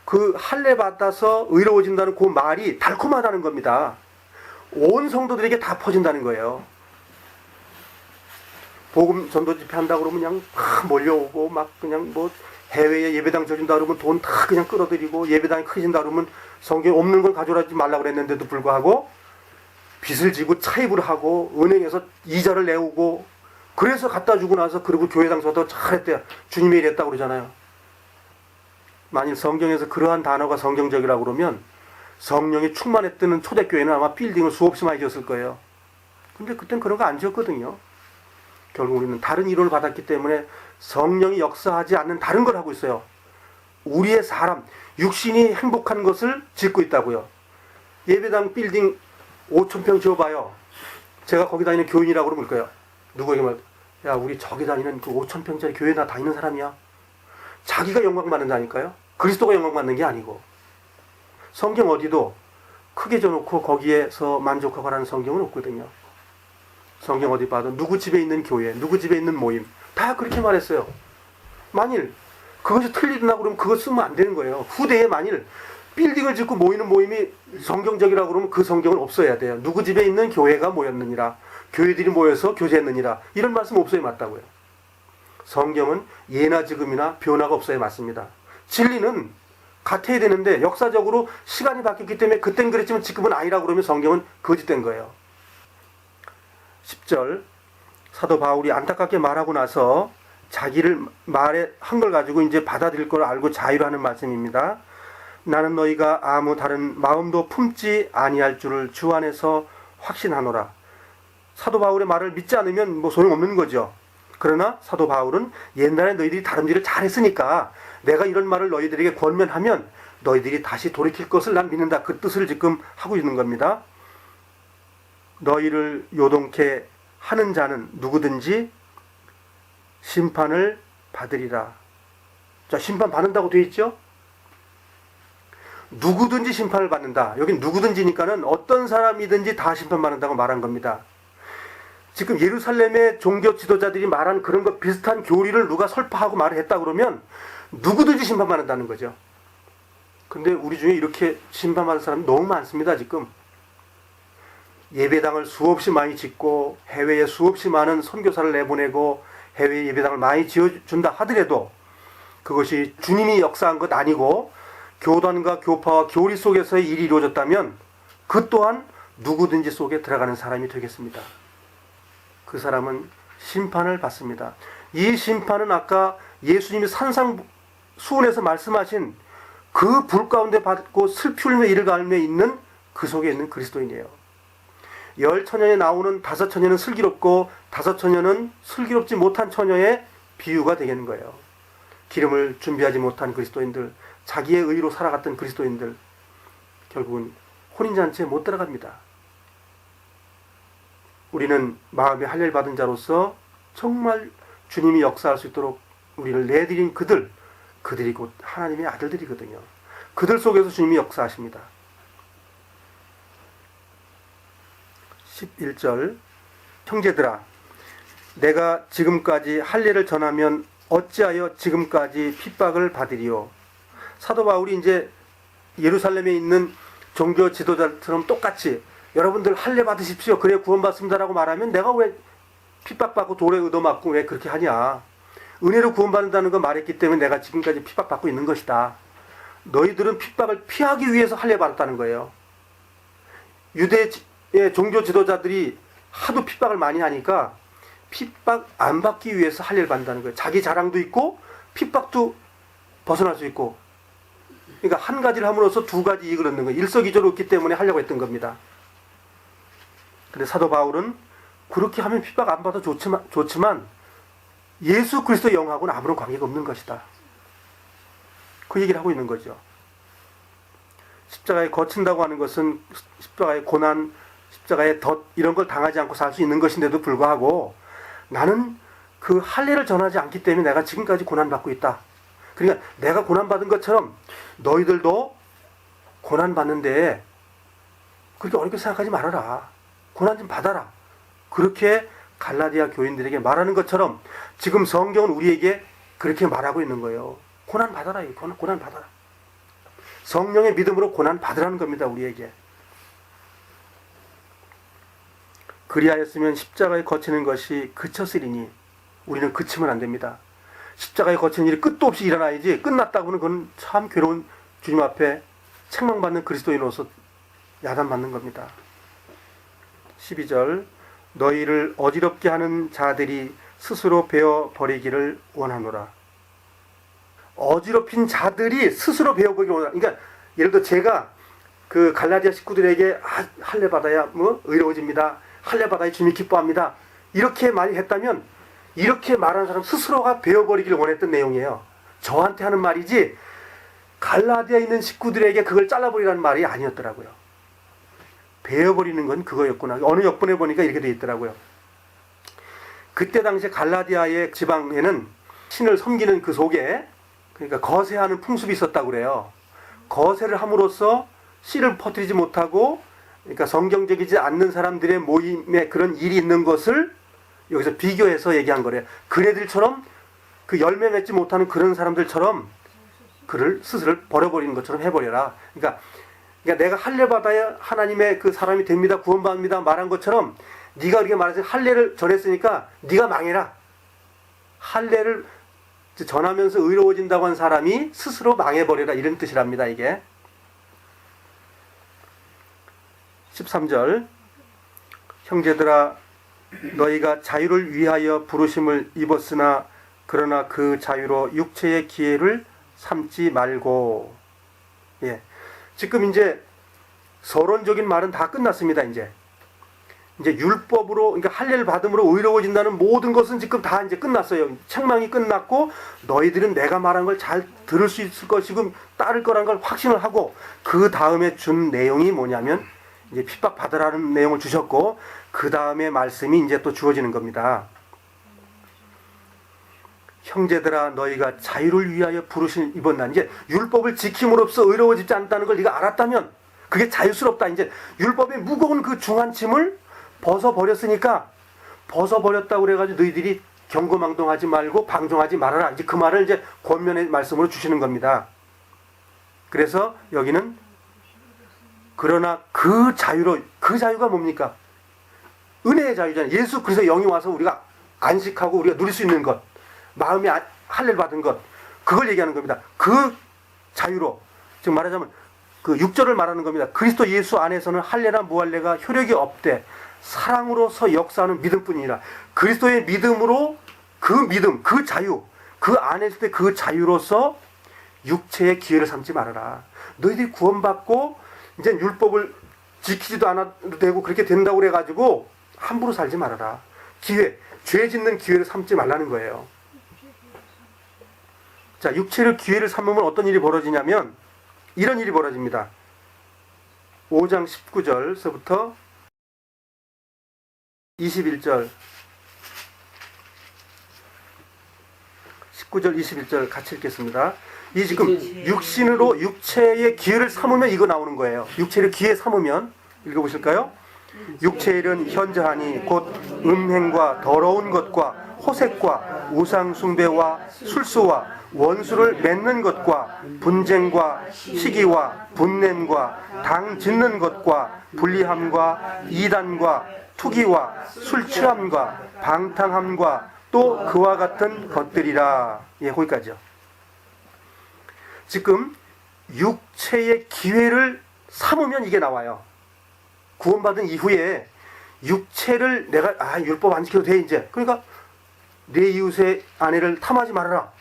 A: 그 할례 받아서 의로워진다는 그 말이 달콤하다는 겁니다. 온 성도들에게 다 퍼진다는 거예요. 복음 전도 집회 한다고 그러면 그냥 막 몰려오고 막 그냥 뭐 해외에 예배당 줘준다 그러면 돈 다 그냥 끌어들이고, 예배당이 커진다 그러면 성경 없는 걸 가져오지 말라고 그랬는데도 불구하고 빚을 지고 차입을 하고 은행에서 이자를 내오고, 그래서 갖다 주고 나서 그리고 교회당 줘도 잘했대요. 주님이 이랬다고 그러잖아요. 만일 성경에서 그러한 단어가 성경적이라고 그러면 성령이 충만했던 초대교회는 아마 빌딩을 수없이 많이 지었을 거예요. 근데 그땐 그런 거 안 지었거든요. 결국 우리는 다른 이론을 받았기 때문에 성령이 역사하지 않는 다른 걸 하고 있어요. 우리의 사람, 육신이 행복한 것을 짓고 있다고요. 예배당 빌딩 5,000평 지어봐요. 제가 거기 다니는 교인이라고 그러면 거예요. 누구에게 말, 야 우리 저기 다니는 그 5,000평짜리 교회 나 다니는 사람이야. 자기가 영광 받는다니까요. 그리스도가 영광 받는 게 아니고. 성경 어디도 크게 져놓고 거기에서 만족하라는 성경은 없거든요. 성경 어디 봐도 누구 집에 있는 교회, 누구 집에 있는 모임 다 그렇게 말했어요. 만일 그것이 틀리다 그러면 그거 쓰면 안 되는 거예요. 후대에 만일 빌딩을 짓고 모이는 모임이 성경적이라고 그러면 그 성경은 없어야 돼요. 누구 집에 있는 교회가 모였느니라, 교회들이 모여서 교제했느니라, 이런 말씀 없어야 맞다고요. 성경은 예나 지금이나 변화가 없어야 맞습니다. 진리는 같아야 되는데 역사적으로 시간이 바뀌었기 때문에 그땐 그랬지만 지금은 아니라고 그러면 성경은 거짓된 거예요. 10절, 사도 바울이 안타깝게 말하고 나서 자기를 말에 한 걸 가지고 이제 받아들일 걸 알고 자유로 하는 말씀입니다. 나는 너희가 아무 다른 마음도 품지 아니할 줄을 주 안에서 확신하노라. 사도 바울의 말을 믿지 않으면 뭐 소용없는 거죠. 그러나 사도 바울은 옛날에 너희들이 다름질을 잘했으니까 내가 이런 말을 너희들에게 권면하면 너희들이 다시 돌이킬 것을 난 믿는다. 그 뜻을 지금 하고 있는 겁니다. 너희를 요동케 하는 자는 누구든지 심판을 받으리라. 자, 심판 받는다고 되어 있죠? 누구든지 심판을 받는다. 여기 누구든지니까는 어떤 사람이든지 다 심판받는다고 말한 겁니다. 지금 예루살렘의 종교 지도자들이 말한 그런 것 비슷한 교리를 누가 설파하고 말을 했다 그러면 누구든지 심판받는다는 거죠. 근데 우리 중에 이렇게 심판받은 사람이 너무 많습니다. 지금 예배당을 수없이 많이 짓고 해외에 수없이 많은 선교사를 내보내고 해외 예배당을 많이 지어준다 하더라도 그것이 주님이 역사한 것 아니고 교단과 교파와 교리 속에서의 일이 이루어졌다면 그 또한 누구든지 속에 들어가는 사람이 되겠습니다. 그 사람은 심판을 받습니다. 이 심판은 아까 예수님이 산상수훈에서 말씀하신 그 불 가운데 받고 슬피 울며 이를 갈며 있는 그 속에 있는 그리스도인이에요. 열 처녀에 나오는 다섯 처녀는 슬기롭고 다섯 처녀는 슬기롭지 못한 처녀의 비유가 되겠는 거예요. 기름을 준비하지 못한 그리스도인들, 자기의 의로 살아갔던 그리스도인들, 결국은 혼인잔치에 못 들어갑니다. 우리는 마음의 할례를 받은 자로서 정말 주님이 역사할 수 있도록 우리를 내드린 그들이 곧 하나님의 아들들이거든요. 그들 속에서 주님이 역사하십니다. 11절 형제들아 내가 지금까지 할례를 전하면 어찌하여 지금까지 핍박을 받으리요. 사도 바울이 이제 예루살렘에 있는 종교 지도자처럼 똑같이 여러분들 할례 받으십시오. 그래 구원받습니다라고 말하면 내가 왜 핍박받고 돌에 얻어맞고 왜 그렇게 하냐. 은혜로 구원받는다는 거 말했기 때문에 내가 지금까지 핍박받고 있는 것이다. 너희들은 핍박을 피하기 위해서 할례 받았다는 거예요. 유대의 종교 지도자들이 하도 핍박을 많이 하니까 핍박 안 받기 위해서 할례를 받는다는 거예요. 자기 자랑도 있고 핍박도 벗어날 수 있고. 그러니까 한 가지를 함으로써 두 가지 이익을 얻는 거예요. 일석이조로 얻기 때문에 하려고 했던 겁니다. 근데 사도 바울은 그렇게 하면 핍박 안 받아 좋지만 예수 그리스도 영하고는 아무런 관계가 없는 것이다. 그 얘기를 하고 있는 거죠. 십자가에 거친다고 하는 것은 십자가의 고난, 십자가의 덫 이런 걸 당하지 않고 살 수 있는 것인데도 불구하고 나는 그 할례를 전하지 않기 때문에 내가 지금까지 고난받고 있다. 그러니까 내가 고난받은 것처럼 너희들도 고난받는데 그렇게 어렵게 생각하지 말아라. 고난 좀 받아라. 그렇게 갈라디아 교인들에게 말하는 것처럼 지금 성경은 우리에게 그렇게 말하고 있는 거예요. 고난 받아라. 고난 받아라. 성령의 믿음으로 고난 받으라는 겁니다. 우리에게. 그리하였으면 십자가에 거치는 것이 그쳤으리니 우리는 그치면 안 됩니다. 십자가에 거치는 일이 끝도 없이 일어나야지 끝났다고는 그건 참 괴로운 주님 앞에 책망받는 그리스도인으로서 야단받는 겁니다. 12절 너희를 어지럽게 하는 자들이 스스로 베어버리기를 원하노라. 어지럽힌 자들이 스스로 베어버리기를 원하노라. 그러니까 예를 들어 제가 그 갈라디아 식구들에게 할례 받아야 의로워집니다. 할례 받아야 주님이 기뻐합니다. 이렇게 많이 했다면 이렇게 말하는 사람 스스로가 베어버리기를 원했던 내용이에요. 저한테 하는 말이지 갈라디아에 있는 식구들에게 그걸 잘라버리라는 말이 아니었더라고요. 베어버리는 건 그거였구나. 어느 역본에 보니까 이렇게 되어 있더라고요. 그때 당시에 갈라디아의 지방에는 신을 섬기는 그 속에 그러니까 거세하는 풍습이 있었다고 그래요. 거세를 함으로써 씨를 퍼뜨리지 못하고 그러니까 성경적이지 않는 사람들의 모임에 그런 일이 있는 것을 여기서 비교해서 얘기한 거래요. 그네들처럼 그 열매 맺지 못하는 그런 사람들처럼 그를 스스로 버려버리는 것처럼 해버려라. 그러니까 내가 할례 받아야 하나님의 그 사람이 됩니다. 구원받습니다. 말한 것처럼 네가 그렇게 말해서 할례를 전했으니까 네가 망해라. 할례를 전하면서 의로워진다고 한 사람이 스스로 망해버려라. 이런 뜻이랍니다. 이게 13절 형제들아 너희가 자유를 위하여 부르심을 입었으나 그러나 그 자유로 육체의 기회를 삼지 말고. 예. 지금 이제 서론적인 말은 다 끝났습니다. 이제 율법으로 그러니까 할례를 받음으로 의로워진다는 모든 것은 지금 다 이제 끝났어요. 책망이 끝났고 너희들은 내가 말한 걸 잘 들을 수 있을 것이고 따를 거라는 걸 확신을 하고 그 다음에 준 내용이 뭐냐면 이제 핍박 받으라는 내용을 주셨고 그 다음에 말씀이 이제 또 주어지는 겁니다. 형제들아 너희가 자유를 위하여 부르심 입었나. 이제 율법을 지킴으로써 의로워지지 않다는 걸 네가 알았다면 그게 자유스럽다. 이제 율법의 무거운 그 중한 짐을 벗어버렸으니까 벗어버렸다고 그래가지고 너희들이 경거망동하지 말고 방종하지 말아라. 이제 그 말을 이제 권면의 말씀으로 주시는 겁니다. 그래서 여기는 그러나 그 자유가 뭡니까? 은혜의 자유잖아요. 예수 그리스도 영이 와서 우리가 안식하고 우리가 누릴 수 있는 것, 마음이 할례를 받은 것, 그걸 얘기하는 겁니다. 그 자유로, 지금 말하자면 그 6절을 말하는 겁니다. 그리스도 예수 안에서는 할례나 무할례가 효력이 없되 사랑으로서 역사하는 믿음뿐이니라. 그리스도의 믿음으로 그 믿음, 그 자유, 그 안에 있을 때 그 자유로서 육체의 기회를 삼지 말아라. 너희들이 구원받고 이제 율법을 지키지도 않아도 되고 그렇게 된다고 그래가지고 함부로 살지 말아라. 기회, 죄 짓는 기회를 삼지 말라는 거예요. 자, 육체를 기회를 삼으면 어떤 일이 벌어지냐면 이런 일이 벌어집니다. 5장 19절서부터 21절 19절 21절 같이 읽겠습니다. 이 지금 육신으로 육체의 기회를 삼으면 이거 나오는 거예요. 육체를 기회 삼으면 읽어보실까요? 육체의 일은 현저하니 곧 음행과 더러운 것과 호색과 우상숭배와 술수와 원수를 맺는 것과 분쟁과 시기와 분냄과 당 짓는 것과 불리함과 이단과 투기와 술취함과 방탕함과 또 그와 같은 것들이라. 예, 거기까지요. 지금 육체의 기회를 삼으면 이게 나와요. 구원받은 이후에 육체를 내가 율법 안 지켜도 돼 이제. 그러니까 내 이웃의 아내를 탐하지 말아라.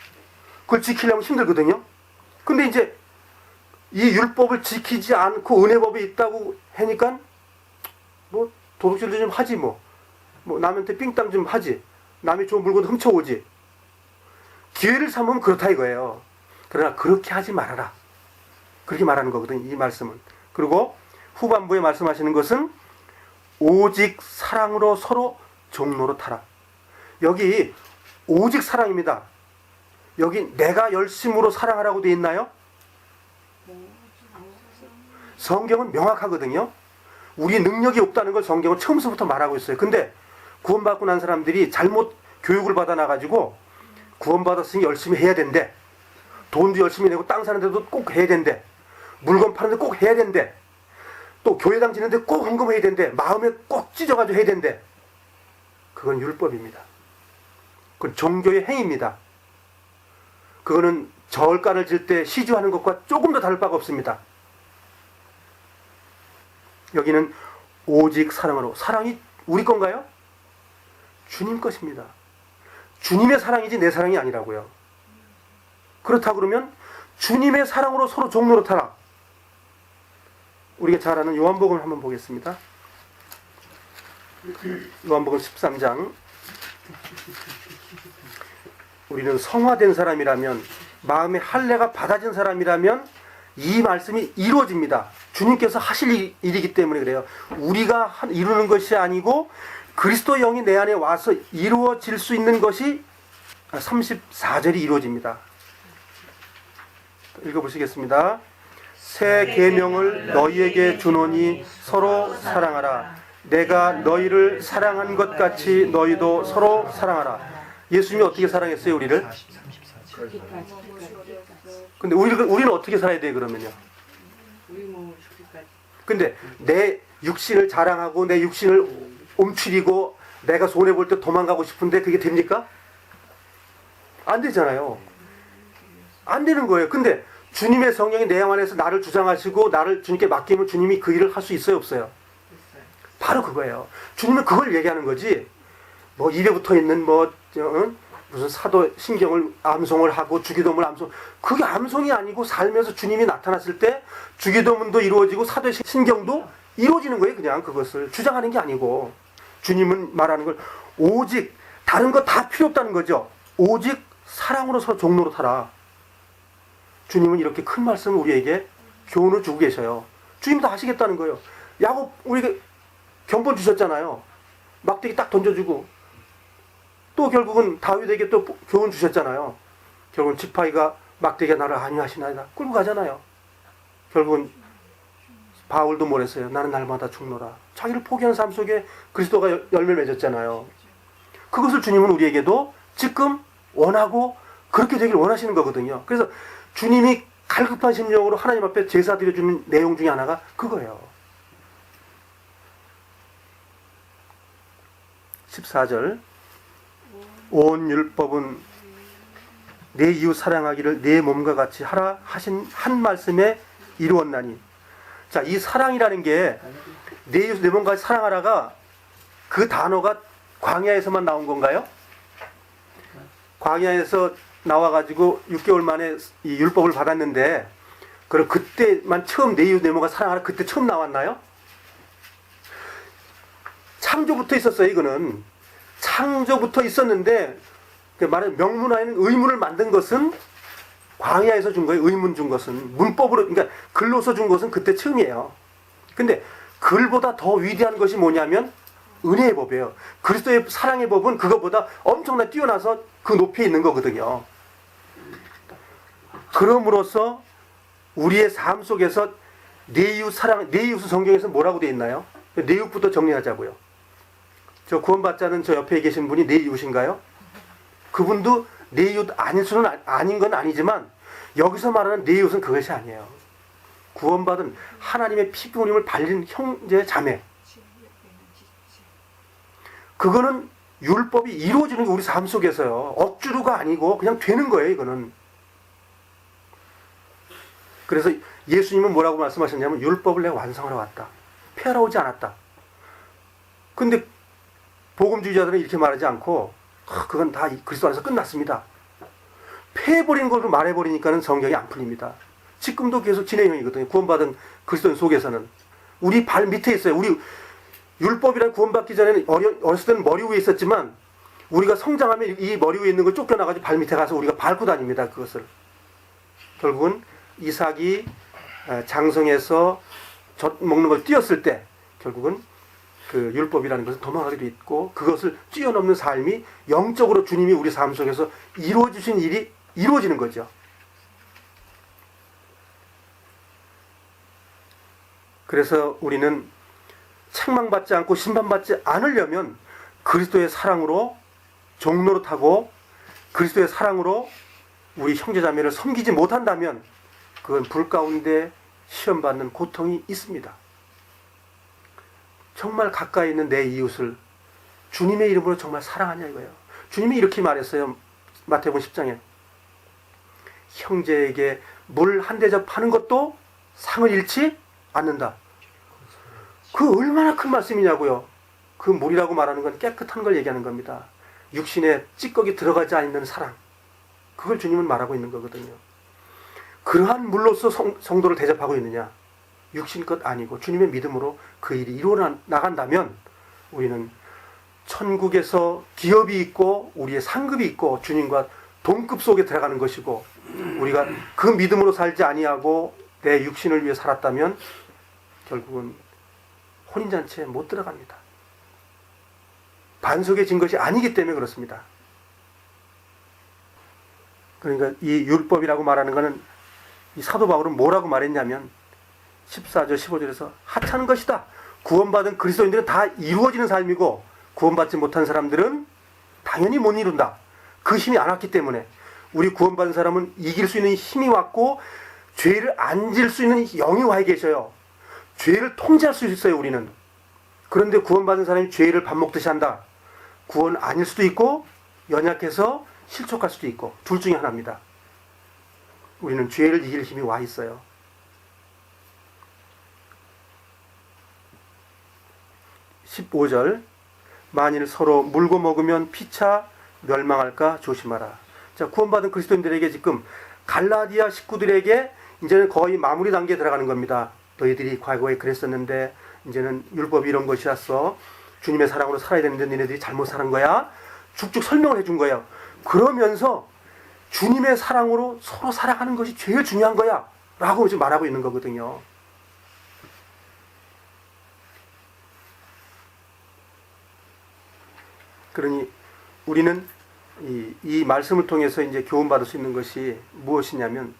A: 그걸 지키려면 힘들거든요. 근데 이제 이 율법을 지키지 않고 은혜법이 있다고 하니까 뭐 도둑질도 좀 하지 뭐 남한테 삥땅 좀 하지. 남이 좋은 물건 훔쳐오지. 기회를 삼으면 그렇다 이거예요. 그러나 그렇게 하지 말아라. 그렇게 말하는 거거든요. 이 말씀은. 그리고 후반부에 말씀하시는 것은 오직 사랑으로 서로 종로로 타라. 여기 오직 사랑입니다. 여기 내가 열심으로 사랑하라고 되어 있나요? 성경은 명확하거든요. 우리 능력이 없다는 걸 성경은 처음부터 말하고 있어요. 근데 구원받고 난 사람들이 잘못 교육을 받아놔가지고 구원받았으니 열심히 해야 된대. 돈도 열심히 내고 땅 사는 데도 꼭 해야 된대. 물건 파는 데 꼭 해야 된대. 또 교회당 지는 데 꼭 헌금해야 된대. 마음에 꼭 찢어가지고 해야 된대. 그건 율법입니다. 그건 종교의 행위입니다. 그거는 절간을 질 때 시주하는 것과 조금 더 다를 바가 없습니다. 여기는 오직 사랑으로. 사랑이 우리 건가요? 주님 것입니다. 주님의 사랑이지 내 사랑이 아니라고요. 그렇다 그러면 주님의 사랑으로 서로 종로로 타라. 우리가 잘 아는 요한복음을 한번 보겠습니다. 요한복음 13장. 우리는 성화된 사람이라면, 마음의 할례가 받아진 사람이라면 이 말씀이 이루어집니다. 주님께서 하실 일이기 때문에 그래요. 우리가 이루는 것이 아니고 그리스도 영이 내 안에 와서 이루어질 수 있는 것이 34절이 이루어집니다. 읽어보시겠습니다. 새 계명을 너희에게 주노니 서로 사랑하라. 내가 너희를 사랑한 것 같이 너희도 서로 사랑하라. 예수님이 어떻게 사랑했어요, 우리를? 근데 우리는 어떻게 살아야 돼요, 그러면요? 근데 내 육신을 자랑하고 내 육신을 움츠리고 내가 손해볼 때 도망가고 싶은데 그게 됩니까? 안 되잖아요. 안 되는 거예요. 근데 주님의 성령이 내 안에서 나를 주장하시고 나를 주님께 맡기면 주님이 그 일을 할 수 있어요, 없어요? 바로 그거예요. 주님은 그걸 얘기하는 거지. 뭐 입에 붙어 있는 무슨 사도 신경을 암송을 하고 주기도문을 암송. 그게 암송이 아니고 살면서 주님이 나타났을 때 주기도문도 이루어지고 사도 신경도 이루어지는 거예요. 그냥 그것을 주장하는 게 아니고. 주님은 말하는 걸 오직 다른 거 다 필요 없다는 거죠. 오직 사랑으로 서로 종로로 타라. 주님은 이렇게 큰 말씀을 우리에게 교훈을 주고 계셔요. 주님도 하시겠다는 거예요. 야곱 우리에게 견본 주셨잖아요. 막대기 딱 던져주고 또 결국은 다윗에게 또 교훈 주셨잖아요. 결국은 지파이가 막대기가 나를 안위하시나이다 끌고 가잖아요. 결국은 바울도 뭐랬어요? 나는 날마다 죽노라. 자기를 포기한 삶 속에 그리스도가 열매를 맺었잖아요. 그것을 주님은 우리에게도 지금 원하고 그렇게 되길 원하시는 거거든요. 그래서 주님이 갈급한 심령으로 하나님 앞에 제사 드려주는 내용 중에 하나가 그거예요. 14절 온 율법은 내 이웃 사랑하기를 내 몸과 같이 하라 하신 한 말씀에 이루었나니. 자, 이 사랑이라는 게 내 이웃 내 몸과 같이 사랑하라가 그 단어가 광야에서만 나온 건가요? 광야에서 나와가지고 6개월 만에 이 율법을 받았는데 그럼 그때만 처음 내 이웃 내 몸과 사랑하라 그때 처음 나왔나요? 창조부터 있었어요. 이거는 창조부터 있었는데 말하자면 명문화에는 의문을 만든 것은 광야에서 준 거예요. 의문 준 것은 문법으로 그러니까 글로서 준 것은 그때 처음이에요. 근데 글보다 더 위대한 것이 뭐냐면 은혜의 법이에요. 그리스도의 사랑의 법은 그것보다 엄청나게 뛰어나서 그 높이에 있는 거거든요. 그럼으로써 우리의 삶 속에서 내 이웃 사랑, 내 이웃은 성경에서 뭐라고 되어 있나요? 내 이웃부터 정리하자고요. 저 구원받지 않은 저 옆에 계신 분이 내 이웃인가요? 그분도 내 이웃 아닌 수는 아닌 건 아니지만 여기서 말하는 내 이웃은 그것이 아니에요. 구원받은 하나님의 피부님을 발린 형제 자매. 그거는 율법이 이루어지는 게 우리 삶 속에서요. 억지로가 아니고 그냥 되는 거예요. 이거는. 그래서 예수님은 뭐라고 말씀하셨냐면 율법을 내가 완성하러 왔다. 폐하러 오지 않았다. 근데 복음주의자들은 이렇게 말하지 않고 그건 다 그리스도 안에서 끝났습니다. 폐해버린 걸로 말해버리니까는 성경이 안 풀립니다. 지금도 계속 진행형이거든요. 구원받은 그리스도인 속에서는. 우리 발 밑에 있어요. 우리 율법이란 구원받기 전에는 어렸을 때는 머리 위에 있었지만 우리가 성장하면 이 머리 위에 있는 걸 쫓겨나가지고 발 밑에 가서 우리가 밟고 다닙니다. 그것을. 결국은 이삭이 장성에서 젖 먹는 걸 띄었을 때 결국은 그 율법이라는 것을 도망가게 돼 있고 그것을 뛰어넘는 삶이 영적으로 주님이 우리 삶 속에서 이루어주신 일이 이루어지는 거죠. 그래서 우리는 책망받지 않고 심판받지 않으려면 그리스도의 사랑으로 종로로 타고 그리스도의 사랑으로 우리 형제자매를 섬기지 못한다면 그건 불 가운데 시험받는 고통이 있습니다. 정말 가까이 있는 내 이웃을 주님의 이름으로 정말 사랑하냐 이거예요. 주님이 이렇게 말했어요. 마태복음 10장에 형제에게 물 한 대접 하는 것도 상을 잃지 않는다. 그 얼마나 큰 말씀이냐고요. 그 물이라고 말하는 건 깨끗한 걸 얘기하는 겁니다. 육신에 찌꺼기 들어가지 않는 사랑. 그걸 주님은 말하고 있는 거거든요. 그러한 물로서 성도를 대접하고 있느냐. 육신 것 아니고 주님의 믿음으로 그 일이 이루어 나간다면 우리는 천국에서 기업이 있고 우리의 상급이 있고 주님과 동급 속에 들어가는 것이고 우리가 그 믿음으로 살지 아니하고 내 육신을 위해 살았다면 결국은 혼인잔치에 못 들어갑니다. 반석의 것이 아니기 때문에 그렇습니다. 그러니까 이 율법이라고 말하는 것은 이 사도 바울은 뭐라고 말했냐면 14절 15절에서 하찮은 것이다. 구원받은 그리스도인들은 다 이루어지는 삶이고 구원받지 못한 사람들은 당연히 못 이룬다. 그 힘이 안 왔기 때문에 우리 구원받은 사람은 이길 수 있는 힘이 왔고 죄를 안 질 수 있는 영이 와 계셔요. 죄를 통제할 수 있어요. 우리는. 그런데 구원받은 사람이 죄를 밥 먹듯이 한다. 구원 아닐 수도 있고 연약해서 실족할 수도 있고 둘 중에 하나입니다. 우리는 죄를 이길 힘이 와 있어요. 15절 만일 서로 물고 먹으면 피차 멸망할까 조심하라. 자, 구원받은 그리스도인들에게 지금 갈라디아 식구들에게 이제는 거의 마무리 단계에 들어가는 겁니다. 너희들이 과거에 그랬었는데 이제는 율법이 이런 것이었어. 주님의 사랑으로 살아야 되는데 너희들이 잘못 사는 거야. 쭉쭉 설명을 해준 거예요. 그러면서 주님의 사랑으로 서로 살아가는 것이 제일 중요한 거야 라고 지금 말하고 있는 거거든요. 그러니 우리는 이 말씀을 통해서 이제 교훈받을 수 있는 것이 무엇이냐면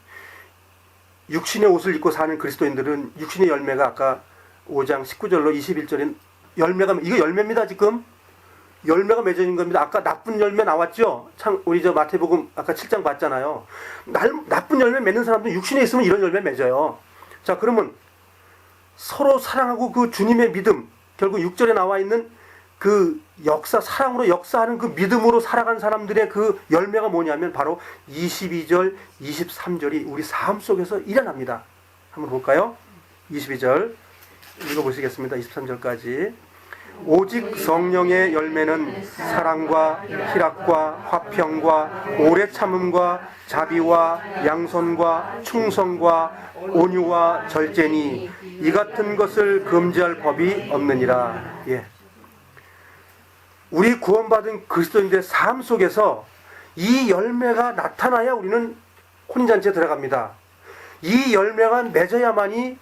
A: 육신의 옷을 입고 사는 그리스도인들은 육신의 열매가 아까 5장 19절로 21절인 열매가 이거 열매입니다. 지금 열매가 맺어 있는 겁니다. 아까 나쁜 열매 나왔죠? 참 우리 저 마태복음 아까 7장 봤잖아요. 나쁜 열매 맺는 사람도 육신에 있으면 이런 열매 맺어요. 자, 그러면 서로 사랑하고 그 주님의 믿음, 결국 6절에 나와 있는 그 역사, 사랑으로 역사하는 그 믿음으로 살아간 사람들의 그 열매가 뭐냐면 바로 22절, 23절이 우리 삶 속에서 일어납니다. 한번 볼까요? 22절 읽어보시겠습니다. 23절까지. 오직 성령의 열매는 사랑과 희락과 화평과 오래 참음과 자비와 양선과 충성과 온유와 절제니 이 같은 것을 금지할 법이 없느니라. 예. 우리 구원받은 그리스도인들의 삶 속에서 이 열매가 나타나야 우리는 혼인잔치에 들어갑니다. 이 열매가 맺어야만이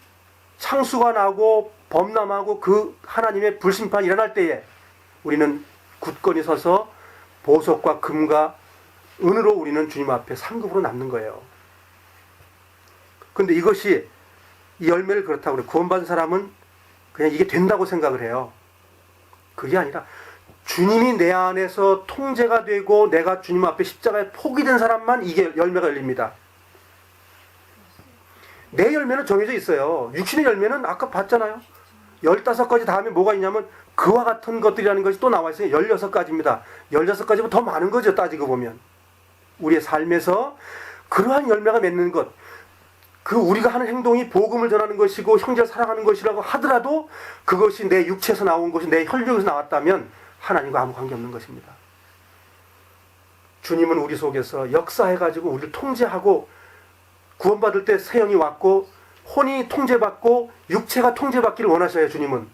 A: 창수가 나고 범람하고 그 하나님의 불심판이 일어날 때에 우리는 굳건히 서서 보석과 금과 은으로 우리는 주님 앞에 상급으로 남는 거예요. 그런데 이것이 이 열매를 그렇다고 그래요. 구원받은 사람은 그냥 이게 된다고 생각을 해요. 그게 아니라 주님이 내 안에서 통제가 되고 내가 주님 앞에 십자가에 포기된 사람만 이게 열매가 열립니다. 내 열매는 정해져 있어요. 육신의 열매는 아까 봤잖아요. 15가지 다음에 뭐가 있냐면 그와 같은 것들이라는 것이 또 나와 있어요. 16가지입니다. 16가지보다 더 많은 거죠. 따지고 보면. 우리의 삶에서 그러한 열매가 맺는 것, 그 우리가 하는 행동이 복음을 전하는 것이고 형제를 사랑하는 것이라고 하더라도 그것이 내 육체에서 나온 것이 내 혈육에서 나왔다면 하나님과 아무 관계없는 것입니다. 주님은 우리 속에서 역사해가지고 우리를 통제하고 구원받을 때 새 영이 왔고 혼이 통제받고 육체가 통제받기를 원하셔요. 주님은.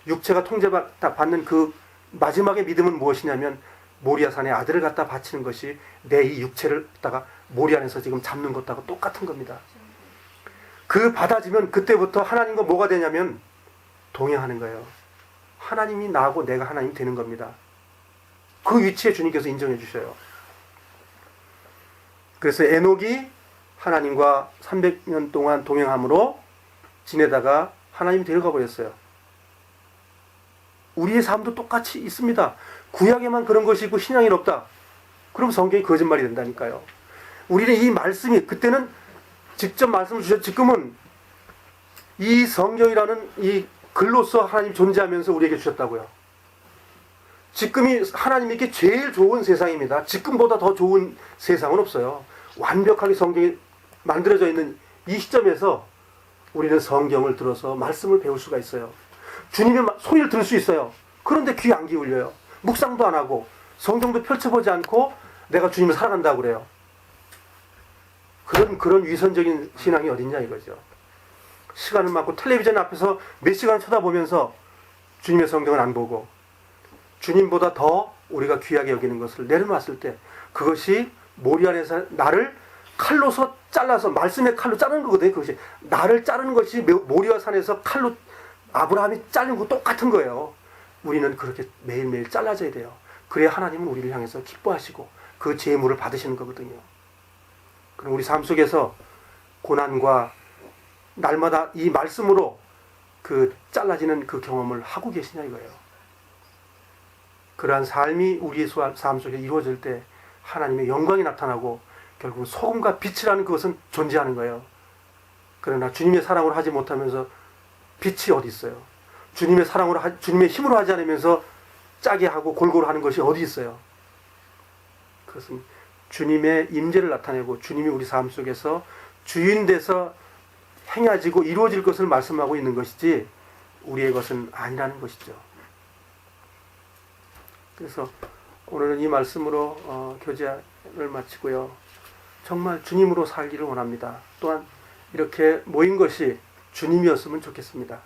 A: 육체가 통제받는 그 마지막의 믿음은 무엇이냐면 모리아산에 아들을 갖다 바치는 것이 내 이 육체를 갖다가 모리 안에서 지금 잡는 것하고 똑같은 겁니다. 그 받아지면 그때부터 하나님과 뭐가 되냐면 동행하는 거예요. 하나님이 나하고 내가 하나님이 되는 겁니다. 그 위치에 주님께서 인정해 주셔요. 그래서 에녹이 하나님과 300년 동안 동행함으로 지내다가 하나님이 데려가 버렸어요. 우리의 삶도 똑같이 있습니다. 구약에만 그런 것이 있고 신약이 없다. 그럼 성경이 거짓말이 된다니까요. 우리는 이 말씀이 그때는 직접 말씀을 주셨죠. 지금은 이 성경이라는 이 글로서 하나님 존재하면서 우리에게 주셨다고요. 지금이 하나님에게 제일 좋은 세상입니다. 지금보다 더 좋은 세상은 없어요. 완벽하게 성경이 만들어져 있는 이 시점에서 우리는 성경을 들어서 말씀을 배울 수가 있어요. 주님의 소리를 들을 수 있어요. 그런데 귀 안 기울여요. 묵상도 안 하고 성경도 펼쳐보지 않고 내가 주님을 사랑한다고 그래요. 그런 위선적인 신앙이 어딨냐 이거죠. 시간을 많고 텔레비전 앞에서 몇 시간 쳐다보면서 주님의 성경을 안 보고 주님보다 더 우리가 귀하게 여기는 것을 내려놨을 때 그것이 모리 안에서 나를 칼로서 잘라서 말씀의 칼로 자르는 거거든요. 그것이 나를 자르는 것이 모리아 산에서 칼로 아브라함이 자른 거 똑같은 거예요. 우리는 그렇게 매일매일 잘라져야 돼요. 그래야 하나님은 우리를 향해서 기뻐하시고 그 제물을 받으시는 거거든요. 그럼 우리 삶 속에서 고난과 날마다 이 말씀으로 그 잘라지는 그 경험을 하고 계시냐 이거예요. 그러한 삶이 우리의 삶 속에 이루어질 때 하나님의 영광이 나타나고 결국 소금과 빛이라는 그것은 존재하는 거예요. 그러나 주님의 사랑으로 하지 못하면서 빛이 어디 있어요? 주님의 사랑으로 주님의 힘으로 하지 않으면서 짜게 하고 골고루 하는 것이 어디 있어요? 그것은 주님의 임재를 나타내고 주님이 우리 삶 속에서 주인 돼서 행해지고 이루어질 것을 말씀하고 있는 것이지 우리의 것은 아니라는 것이죠. 그래서 오늘은 이 말씀으로 교제를 마치고요. 정말 주님으로 살기를 원합니다. 또한 이렇게 모인 것이 주님이었으면 좋겠습니다.